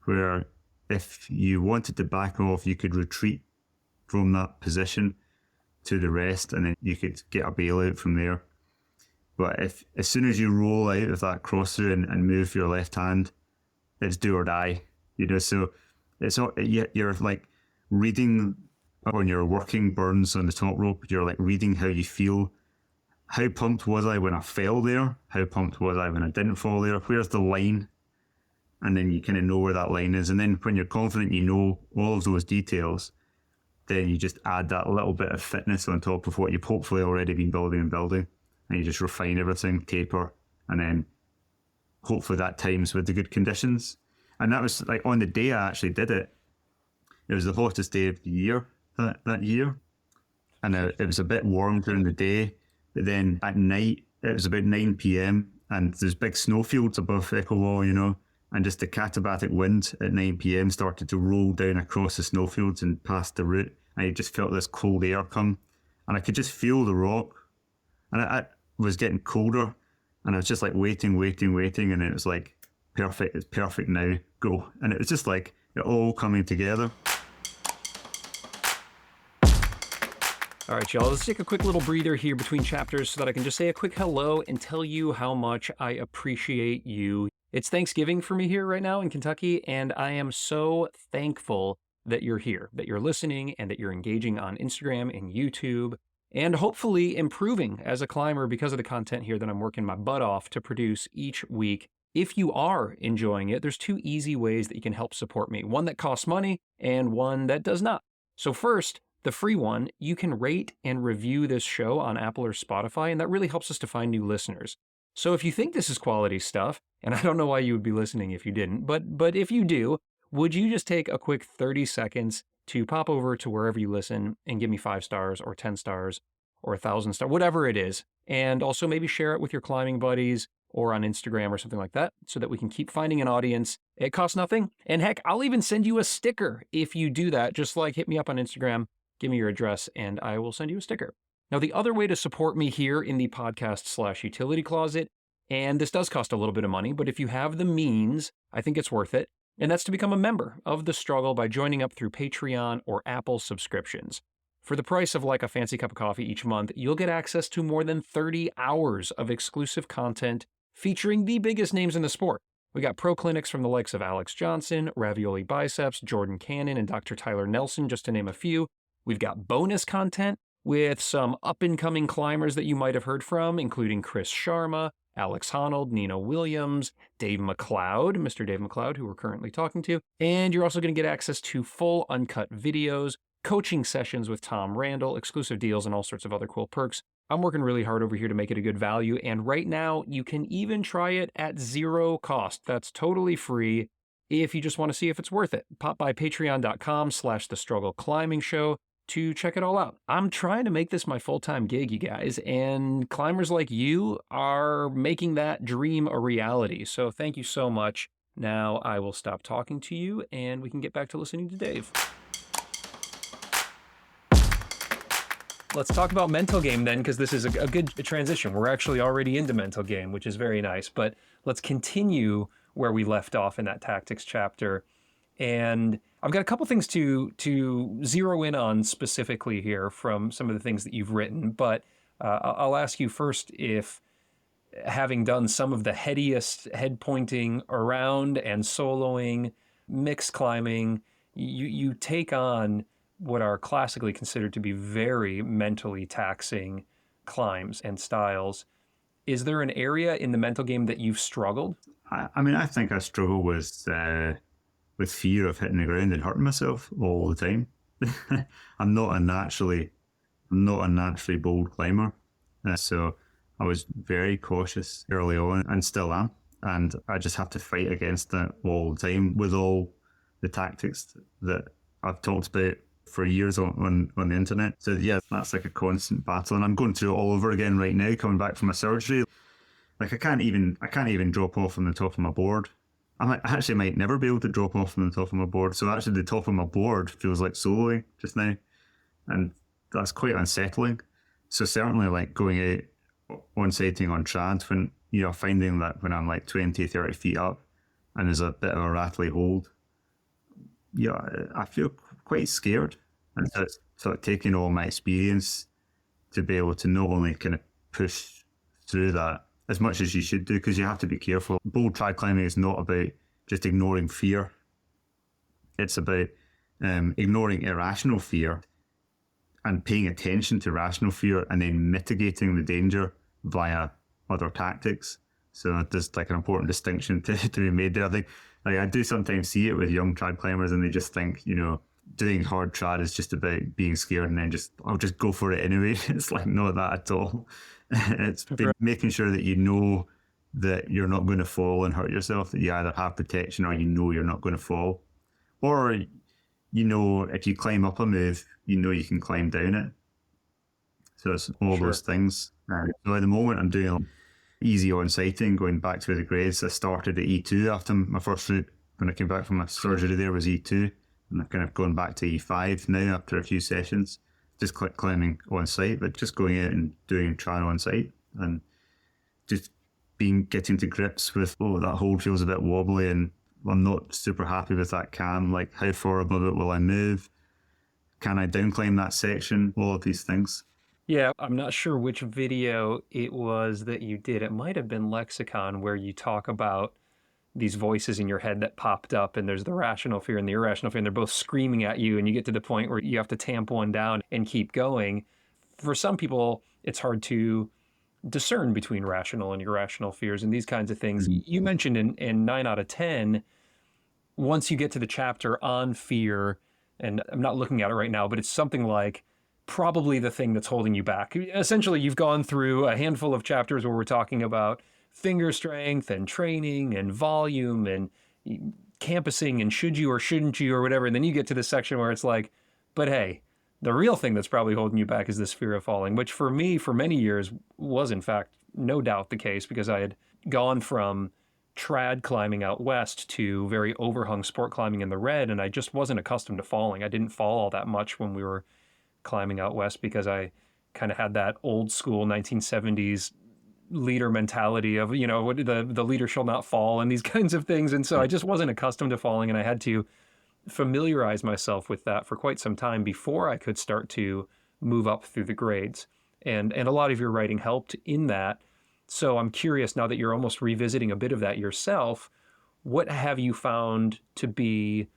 where if you wanted to back off, you could retreat from that position to the rest, and then you could get a bailout from there. But as soon as you roll out of that cross through and move your left hand, it's do or die, so it's all, you're like reading on your working burns on the top rope. You're like reading how you feel. How pumped was I when I fell there? How pumped was I when I didn't fall there? Where's the line? And then you kind of know where that line is. And then when you're confident you know all of those details, then you just add that little bit of fitness on top of what you've hopefully already been building, and you just refine everything, taper, and then hopefully that times with the good conditions. And that was like on the day I actually did it, it was the hottest day of the year that year. And it was a bit warm during the day, but then at night, it was about 9 p.m. and there's big snowfields above Equitable, and just the katabatic wind at 9 p.m. started to roll down across the snowfields and past the route. And I just felt this cold air come, and I could just feel the rock. And I was getting colder, and I was just like waiting, and it was like, perfect, it's perfect now, go. And it was just like it all coming together. All right, y'all, let's take a quick little breather here between chapters so that I can just say a quick hello and tell you how much I appreciate you. It's Thanksgiving for me here right now in Kentucky, and I am so thankful that you're here, that you're listening, and that you're engaging on Instagram and YouTube, and hopefully improving as a climber because of the content here that I'm working my butt off to produce each week. If you are enjoying it, there's 2 easy ways that you can help support me. One that costs money and one that does not. So first, the free one, you can rate and review this show on Apple or Spotify, and that really helps us to find new listeners. So if you think this is quality stuff, and I don't know why you would be listening if you didn't, but if you do, would you just take a quick 30 seconds to pop over to wherever you listen and give me 5 stars or 10 stars or 1,000 stars, whatever it is, and also maybe share it with your climbing buddies or on Instagram or something like that so that we can keep finding an audience. It costs nothing. And heck, I'll even send you a sticker if you do that. Just like hit me up on Instagram, give me your address, and I will send you a sticker. Now, the other way to support me here in the podcast/utility closet, and this does cost a little bit of money, but if you have the means, I think it's worth it. And that's to become a member of The Struggle by joining up through Patreon or Apple subscriptions. For the price of like a fancy cup of coffee each month, you'll get access to more than 30 hours of exclusive content featuring the biggest names in the sport. We got pro clinics from the likes of Alex Johnson, Ravioli Biceps, Jordan Cannon, and Dr. Tyler Nelson, just to name a few. We've got bonus content with some up-and-coming climbers that you might have heard from, including Chris Sharma, Alex Honnold, Nina Williams, Dave MacLeod, Mr. Dave MacLeod, who we're currently talking to. And you're also going to get access to full uncut videos, coaching sessions with Tom Randall, exclusive deals, and all sorts of other cool perks. I'm working really hard over here to make it a good value, and right now you can even try it at 0 cost. That's totally free if you just want to see if it's worth it. Pop by patreon.com/thestruggleclimbing-show to check it all out. I'm trying to make this my full-time gig, you guys, and climbers like you are making that dream a reality. So thank you so much. Now I will stop talking to you, and we can get back to listening to Dave. Let's talk about mental game then, because this is a good transition. We're actually already into mental game, which is very nice, but let's continue where we left off in that tactics chapter. And I've got a couple things to zero in on specifically here from some of the things that you've written, but I'll ask you first if, having done some of the headiest head pointing around and soloing, mixed climbing, you take on what are classically considered to be very mentally taxing climbs and styles. Is there an area in the mental game that you've struggled? I mean, I think I struggle with fear of hitting the ground and hurting myself all the time. I'm not a naturally I'm not a naturally bold climber. So I was very cautious early on and still am. And I just have to fight against that all the time with all the tactics that I've talked about for years on the internet. So yeah, that's like a constant battle. And I'm going through it all over again right now, coming back from a surgery. Like I can't even drop off on the top of my board. I actually might never be able to drop off on the top of my board. So actually the top of my board feels like soloing just now. And that's quite unsettling. So certainly like going out on sighting on trad when you're finding that when I'm like 20, 30 feet up and there's a bit of a rattly hold, yeah, I feel quite scared. And so it's sort of taking all my experience to be able to not only kind of push through that as much as you should do, because you have to be careful. Bold trad climbing is not about just ignoring fear. It's about ignoring irrational fear and paying attention to rational fear and then mitigating the danger via other tactics. So there's like an important distinction to be made there. I think like I do sometimes see it with young trad climbers and they just think, doing hard trad is just about being scared and then I'll just go for it anyway. It's like not that at all. It's making sure that you know that you're not going to fall and hurt yourself, that you either have protection or you're not going to fall. Or, if you climb up a move, you can climb down it. So it's all those things. So at the moment I'm doing easy on sighting, going back to the grades. I started at E2 after my first route. When I came back from my surgery there was E2. And I've kind of gone back to E5 now after a few sessions. Just climbing on site, but just going out and doing trad on site and just getting to grips with, that hold feels a bit wobbly and I'm not super happy with that cam. Like, how far above it will I move? Can I downclimb that section? All of these things. Yeah, I'm not sure which video it was that you did. It might have been Lexicon, where you talk about these voices in your head that popped up, and there's the rational fear and the irrational fear, and they're both screaming at you, and you get to the point where you have to tamp one down and keep going. For some people, it's hard to discern between rational and irrational fears and these kinds of things. You mentioned in 9 out of 10, once you get to the chapter on fear, and I'm not looking at it right now, but it's something like probably the thing that's holding you back. Essentially, you've gone through a handful of chapters where we're talking about finger strength and training and volume and campusing and should you or shouldn't you or whatever. And then you get to this section where it's like, but hey, the real thing that's probably holding you back is this fear of falling, which for me, for many years, was in fact no doubt the case, because I had gone from trad climbing out west to very overhung sport climbing in the red, and I just wasn't accustomed to falling. I didn't fall all that much when we were climbing out west because I kind of had that old school 1970s leader mentality of, the leader shall not fall and these kinds of things. And so I just wasn't accustomed to falling, and I had to familiarize myself with that for quite some time before I could start to move up through the grades. And a lot of your writing helped in that. So I'm curious, now that you're almost revisiting a bit of that yourself, what have you found to be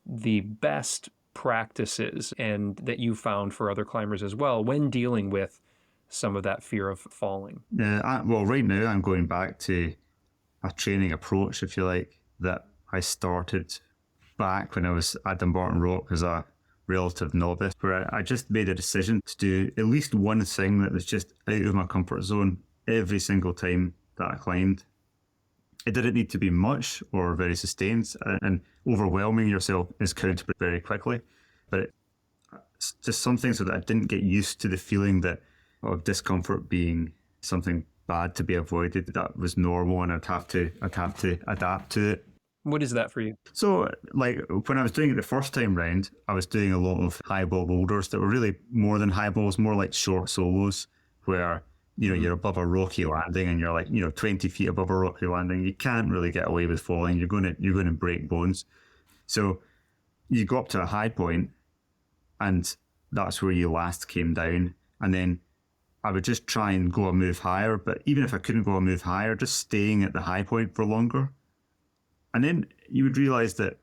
the best practices and that you found for other climbers as well when dealing with some of that fear of falling? Yeah, right now I'm going back to a training approach, if you like, that I started back when I was at Dumbarton Rock as a relative novice, where I just made a decision to do at least one thing that was just out of my comfort zone every single time that I climbed. It didn't need to be much or very sustained, and overwhelming yourself is counterproductive very quickly. But it's just something so that I didn't get used to the feeling of discomfort being something bad to be avoided. That was normal, and I'd have to adapt to it. What is that for you? So, like, when I was doing it the first time round, I was doing a lot of high ball boulders that were really more than high balls, more like short solos, where you're above a rocky landing and you're like 20 feet above a rocky landing. You can't really get away with falling. You're going to break bones. So you go up to a high point, and that's where you last came down, and then I would just try and go a move higher. But even if I couldn't go a move higher, just staying at the high point for longer. And then you would realize that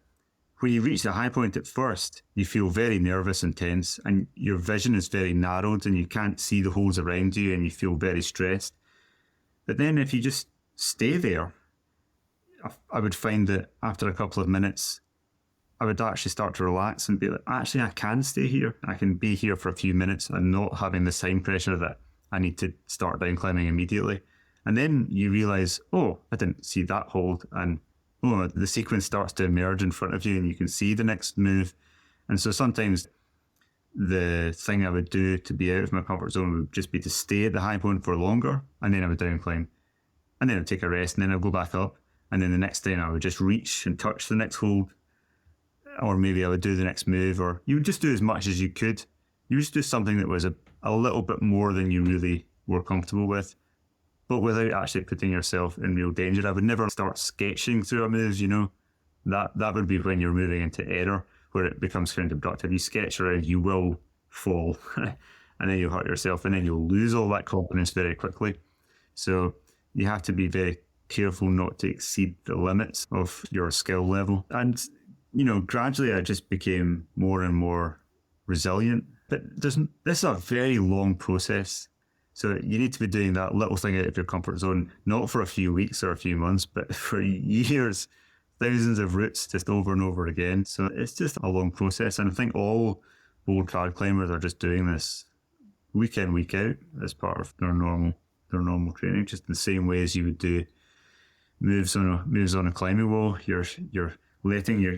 when you reach the high point at first, you feel very nervous and tense, and your vision is very narrowed and you can't see the holes around you and you feel very stressed. But then if you just stay there, I would find that after a couple of minutes, I would actually start to relax and be like, actually, I can stay here. I can be here for a few minutes and not having the time pressure that I need to start down climbing immediately. And then you realize, oh, I didn't see that hold. And oh, the sequence starts to emerge in front of you and you can see the next move. And so sometimes the thing I would do to be out of my comfort zone would just be to stay at the high point for longer, and then I would down climb. And then I'd take a rest, and then I'd go back up. And then the next day I would just reach and touch the next hold. Or maybe I would do the next move, or you would just do as much as you could. You just do something that was a little bit more than you really were comfortable with, but without actually putting yourself in real danger. I would never start sketching through a move, That would be when you're moving into error, where it becomes counterproductive. You sketch around, you will fall, and then you'll hurt yourself, and then you'll lose all that confidence very quickly. So you have to be very careful not to exceed the limits of your skill level. And, gradually I just became more and more resilient. But this is a very long process. So you need to be doing that little thing out of your comfort zone, not for a few weeks or a few months, but for years, thousands of routes just over and over again. So it's just a long process. And I think all boulder trad climbers are just doing this week in, week out as part of their normal training, just in the same way as you would do moves on a climbing wall. You're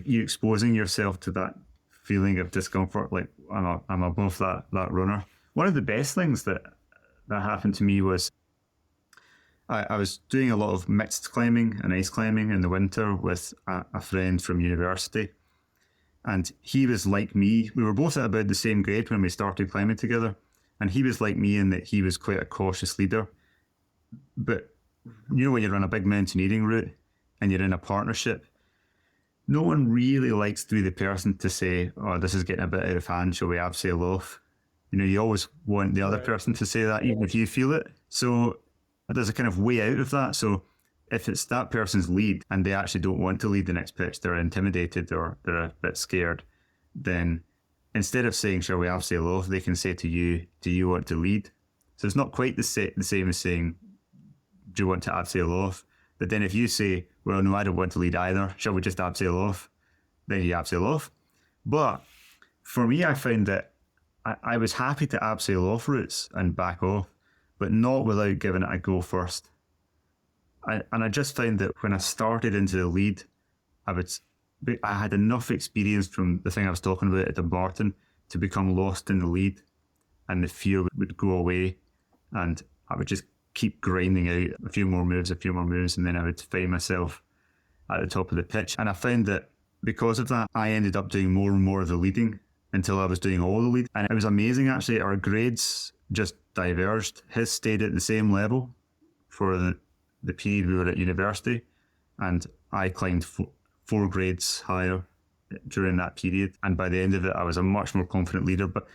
exposing yourself to that feeling of discomfort, like I'm above that runner. One of the best things that happened to me was I was doing a lot of mixed climbing and ice climbing in the winter with a friend from university, and he was like me. We were both at about the same grade when we started climbing together, and he was like me in that he was quite a cautious leader. But when you're on a big mountaineering route and you're in a partnership, no one really likes to be the person to say, oh, this is getting a bit out of hand, shall we abseil off? You always want the other person to say that, even if you feel it. So there's a kind of way out of that. So if it's that person's lead and they actually don't want to lead the next pitch, they're intimidated or they're a bit scared, then instead of saying, shall we abseil off, they can say to you, do you want to lead? So it's not quite the same as saying, do you want to abseil off? But then if you say, well, no, I don't want to lead either, shall we just abseil off? Then you abseil off. But for me, I found that I was happy to abseil off routes and back off, but not without giving it a go first. And I just found that when I started into the lead, I had enough experience from the thing I was talking about at Dumbarton to become lost in the lead, and the fear would go away, and I would just keep grinding out a few more moves, and then I would find myself at the top of the pitch. And I found that because of that, I ended up doing more and more of the leading until I was doing all the lead. And it was amazing, actually. Our grades just diverged. His stayed at the same level for the period we were at university, and I climbed four grades higher during that period. And by the end of it, I was a much more confident leader. But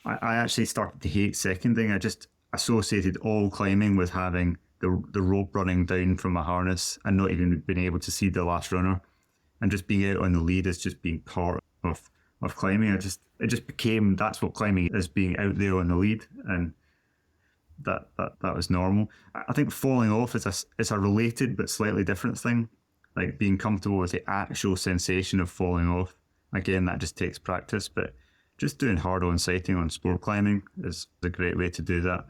I actually started to hate seconding. I just associated all climbing with having the rope running down from my harness and not even being able to see the last runner, and just being out on the lead as just being part of climbing. It just became, that's what climbing is, being out there on the lead, and that was normal. I think falling off is a related but slightly different thing. Like being comfortable with the actual sensation of falling off. Again, that just takes practice, but just doing hard on sighting on sport climbing is a great way to do that.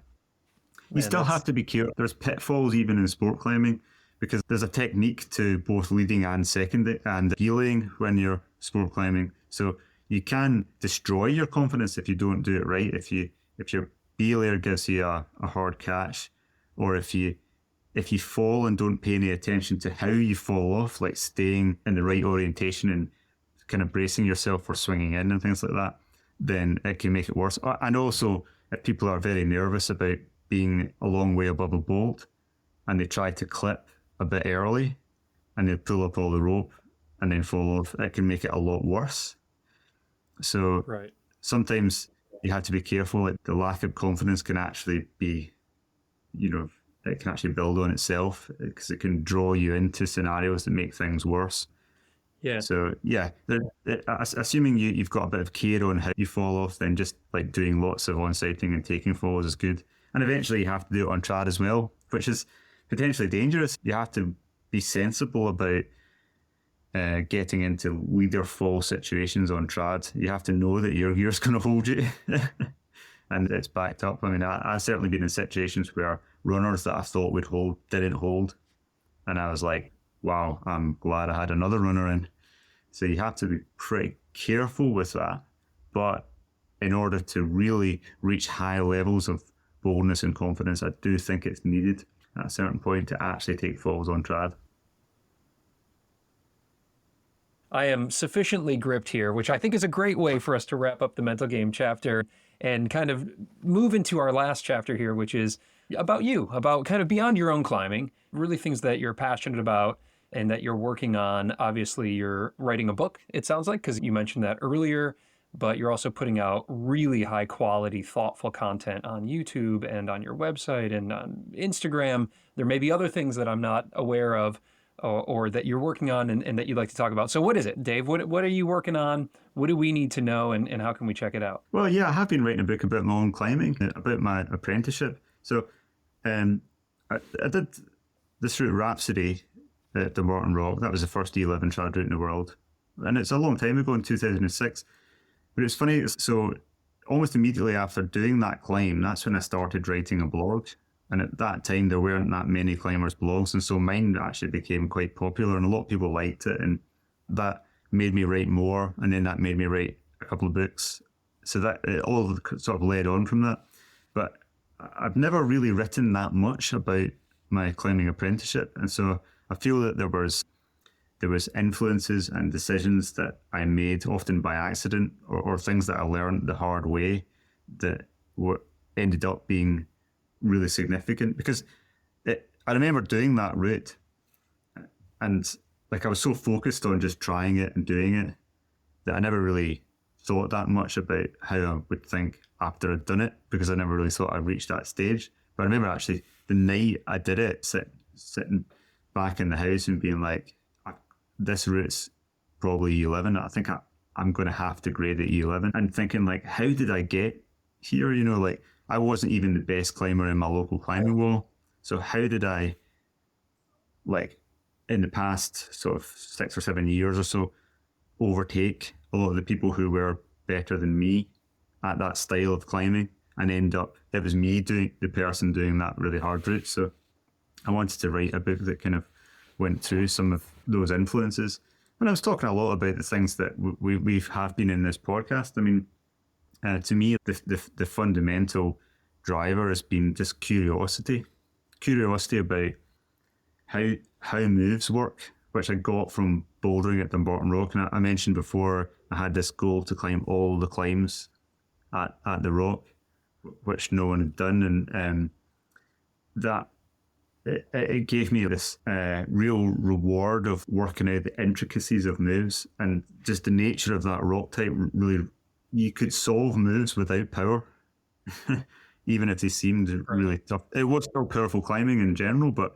You still have to be careful. There's pitfalls even in sport climbing, because there's a technique to both leading and seconding and heeling when you're sport climbing. So you can destroy your confidence if you don't do it right. If your belayer gives you a hard catch, or if you fall and don't pay any attention to how you fall off, like staying in the right orientation and kind of bracing yourself for swinging in and things like that, then it can make it worse. And also, if people are very nervous about being a long way above a bolt and they try to clip a bit early and they pull up all the rope and then fall off, it can make it a lot worse. So sometimes you have to be careful. Like the lack of confidence can actually be, it can actually build on itself, because it can draw you into scenarios that make things worse. Yeah. So assuming you've got a bit of care on how you fall off, then just like doing lots of on-sighting and taking falls is good. And eventually you have to do it on trad as well, which is potentially dangerous. You have to be sensible about getting into leader fall situations on trad, you have to know that your gear's going to hold you. And it's backed up. I mean, I've certainly been in situations where runners that I thought would hold didn't hold. And I was like, wow, I'm glad I had another runner in. So you have to be pretty careful with that. But in order to really reach high levels of boldness and confidence, I do think it's needed at a certain point to actually take falls on trad. I am sufficiently gripped here, which I think is a great way for us to wrap up the mental game chapter and kind of move into our last chapter here, which is about you, about kind of beyond your own climbing, really things that you're passionate about and that you're working on. Obviously, you're writing a book, it sounds like, because you mentioned that earlier, but you're also putting out really high quality, thoughtful content on YouTube and on your website and on Instagram. There may be other things that I'm not aware of or that you're working on and that you'd like to talk about. So what is it, Dave? What are you working on? What do we need to know and how can we check it out? Well, yeah, I have been writing a book about my own climbing, about my apprenticeship. So I did this route Rhapsody at the Morton Rock. That was the first E11 trad route in the world. And it's a long time ago, in 2006. But it's funny, so almost immediately after doing that climb, that's when I started writing a blog. And at that time, there weren't that many climbers' blogs. And so mine actually became quite popular and a lot of people liked it. And that made me write more. And then that made me write a couple of books. So that it all sort of led on from that. But I've never really written that much about my climbing apprenticeship. And so I feel that there was influences and decisions that I made often by accident or things that I learned the hard way that ended up being really significant, because I remember doing that route and like I was so focused on just trying it and doing it that I never really thought that much about how I would think after I'd done it, because I never really thought I'd reached that stage. But I remember actually the night I did it, sitting back in the house and being like, this route's probably E11. I think I'm going to have to grade at E11. And thinking like, how did I get here? You know, like I wasn't even the best climber in my local climbing wall. So how did I, like in the past sort of 6 or 7 years or so, overtake a lot of the people who were better than me at that style of climbing and end up, it was me the person doing that really hard route. So I wanted to write a book that kind of went through some of those influences. And I was talking a lot about the things that we have been in this podcast. I mean, to me, the fundamental driver has been just curiosity about how moves work, which I got from bouldering at Dumbarton Rock. And I mentioned before, I had this goal to climb all the climbs at the rock, which no one had done. And that it gave me this real reward of working out the intricacies of moves, and just the nature of that rock type. Really, you could solve moves without power, even if they seemed really tough. It was still powerful climbing in general, but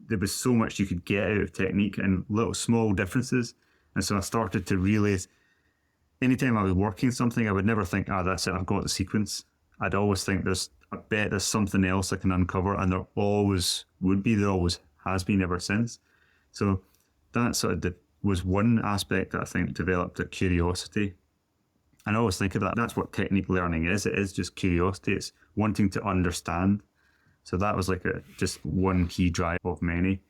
there was so much you could get out of technique and little small differences. And so I started to realize, anytime I was working something, I would never think, that's it, I've got the sequence. I'd always think I bet there's something else I can uncover, and there always would be, there always has been ever since. So that sort of was one aspect that I think developed a curiosity. And I always think of that, that's what technique learning is. It is just curiosity. It's wanting to understand. So that was like just one key drive of many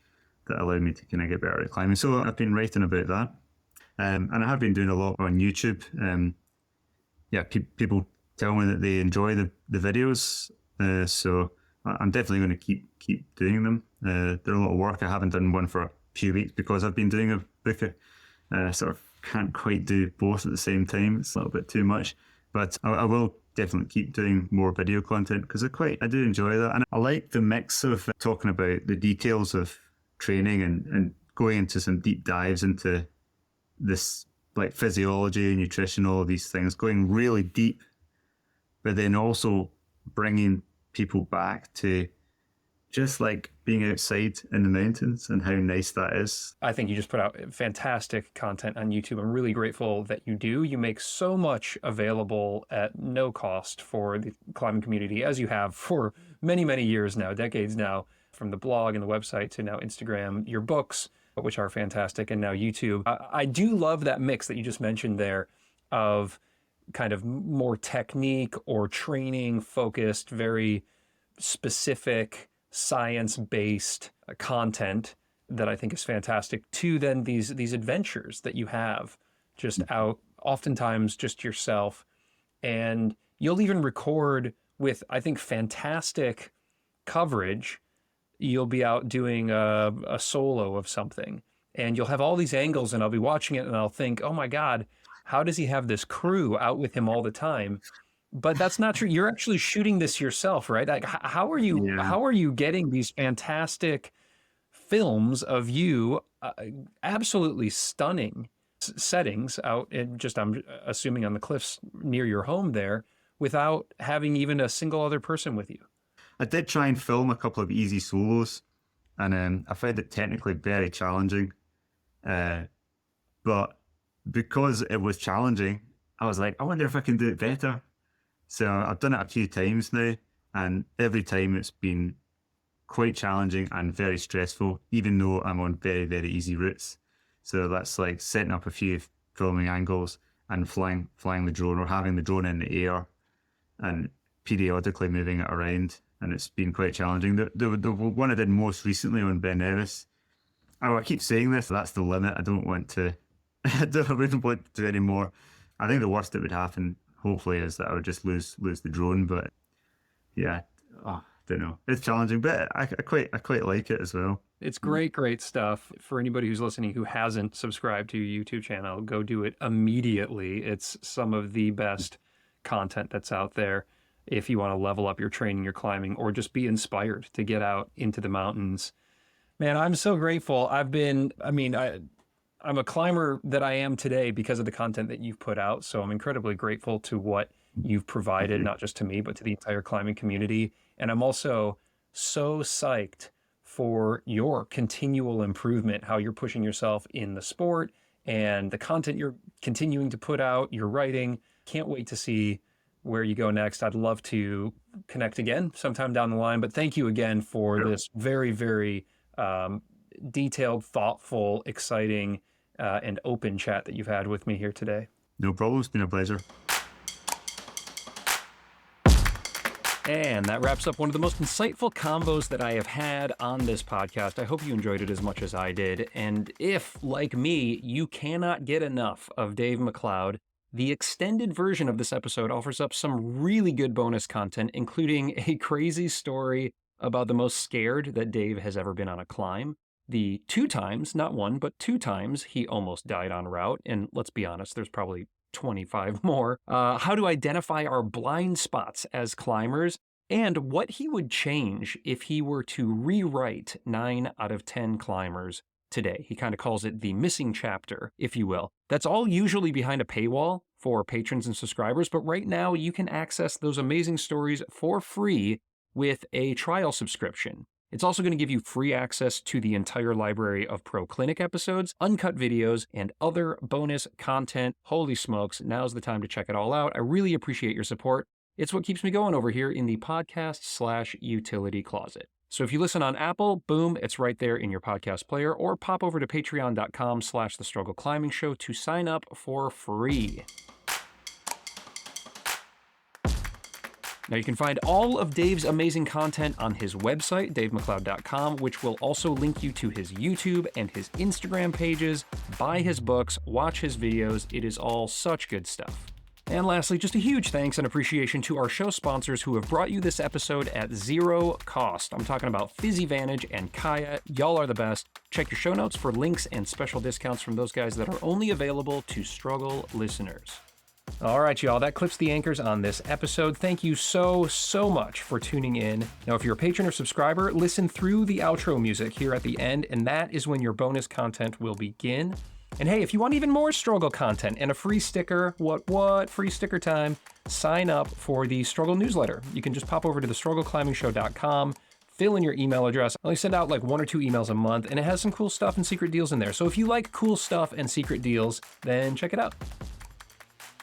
that allowed me to kind of get better at climbing. So I've been writing about that. And I have been doing a lot on YouTube. People tell me that they enjoy the videos. So I'm definitely going to keep doing them. They're a lot of work. I haven't done one for a few weeks because I've been doing a book. Sort of can't quite do both at the same time. It's a little bit too much. But I will definitely keep doing more video content because I do enjoy that. And I like the mix of talking about the details of training and going into some deep dives into this, like physiology, nutrition, all of these things, going really deep, but then also bringing people back to just like being outside in the mountains and how nice that is. I think you just put out fantastic content on YouTube. I'm really grateful that you do. You make so much available at no cost for the climbing community, as you have for many, many years now, decades now, from the blog and the website to now Instagram, your books, which are fantastic, and now YouTube. I do love that mix that you just mentioned there of kind of more technique or training focused, very specific science-based content that I think is fantastic, to then these adventures that you have just out, oftentimes just yourself. And you'll even record with, I think, fantastic coverage. You'll be out doing a solo of something, and you'll have all these angles, and I'll be watching it and I'll think, oh my God, how does he have this crew out with him all the time? But that's not true. You're actually shooting this yourself, right? Like, how are you getting these fantastic films of you, absolutely stunning settings out in just, I'm assuming, on the cliffs near your home there, without having even a single other person with you? I did try and film a couple of easy solos, and I found it technically very challenging. But because it was challenging, I was like, I wonder if I can do it better. So I've done it a few times now, and every time it's been quite challenging and very stressful, even though I'm on very, very easy routes. So that's like setting up a few filming angles and flying the drone, or having the drone in the air and periodically moving it around. And it's been quite challenging. The one I did most recently on Ben Nevis, I keep saying this, that's the limit. I don't want to, I wouldn't want to do any more. I think the worst that would happen, hopefully, is that I would just lose the drone. But yeah, I don't know. It's challenging, but I quite like it as well. It's great stuff. For anybody who's listening who hasn't subscribed to your YouTube channel, go do it immediately. It's some of the best content that's out there if you want to level up your training, your climbing, or just be inspired to get out into the mountains. Man, I'm so grateful. I'm a climber that I am today because of the content that you've put out. So I'm incredibly grateful to what you've provided, not just to me, but to the entire climbing community. And I'm also so psyched for your continual improvement, how you're pushing yourself in the sport and the content you're continuing to put out, your writing. Can't wait to see where you go next. I'd love to connect again sometime down the line, but thank you again for this very, very detailed, thoughtful, exciting, and open chat that you've had with me here today. No problem. It's been a pleasure. And that wraps up one of the most insightful combos that I have had on this podcast. I hope you enjoyed it as much as I did. And if, like me, you cannot get enough of Dave MacLeod, the extended version of this episode offers up some really good bonus content, including a crazy story about the most scared that Dave has ever been on a climb. The 2 times, not 1, but 2 times he almost died en route. And let's be honest, there's probably 25 more. How to identify our blind spots as climbers, and what he would change if he were to rewrite 9 out of 10 climbers today. He kind of calls it the missing chapter, if you will. That's all usually behind a paywall for patrons and subscribers, but right now you can access those amazing stories for free with a trial subscription. It's also going to give you free access to the entire library of Pro Clinic episodes, uncut videos, and other bonus content. Holy smokes, now's the time to check it all out. I really appreciate your support. It's what keeps me going over here in the podcast/utility closet. So if you listen on Apple, boom, it's right there in your podcast player, or pop over to patreon.com/The Struggle Climbing Show to sign up for free. Now you can find all of Dave's amazing content on his website, davemacleod.com, which will also link you to his YouTube and his Instagram pages. Buy his books, watch his videos. It is all such good stuff. And lastly, just a huge thanks and appreciation to our show sponsors who have brought you this episode at zero cost. I'm talking about PhysiVantage and Kaya. Y'all are the best. Check your show notes for links and special discounts from those guys that are only available to Struggle listeners. All right, y'all, that clips the anchors on this episode. Thank you so much for tuning in. Now, if you're a patron or subscriber, listen through the outro music here at the end, and that is when your bonus content will begin. And hey, if you want even more Struggle content and a free sticker, free sticker time, sign up for the Struggle newsletter. You can just pop over to thestruggleclimbingshow.com, fill in your email address. I only send out like 1 or 2 emails a month, and it has some cool stuff and secret deals in there. So if you like cool stuff and secret deals, then check it out.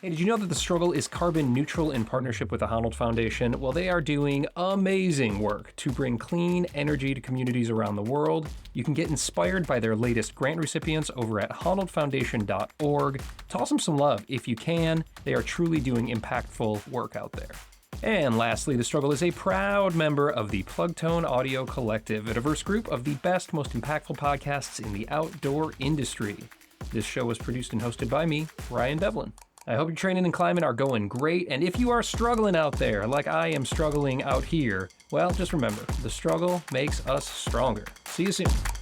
Hey, did you know that The Struggle is carbon neutral in partnership with the Honnold Foundation? Well, they are doing amazing work to bring clean energy to communities around the world. You can get inspired by their latest grant recipients over at honnoldfoundation.org. Toss them some love if you can. They are truly doing impactful work out there. And lastly, The Struggle is a proud member of the Plugtone Audio Collective, a diverse group of the best, most impactful podcasts in the outdoor industry. This show was produced and hosted by me, Ryan Devlin. I hope your training and climbing are going great, and if you are struggling out there, like I am struggling out here, well, just remember, the struggle makes us stronger. See you soon.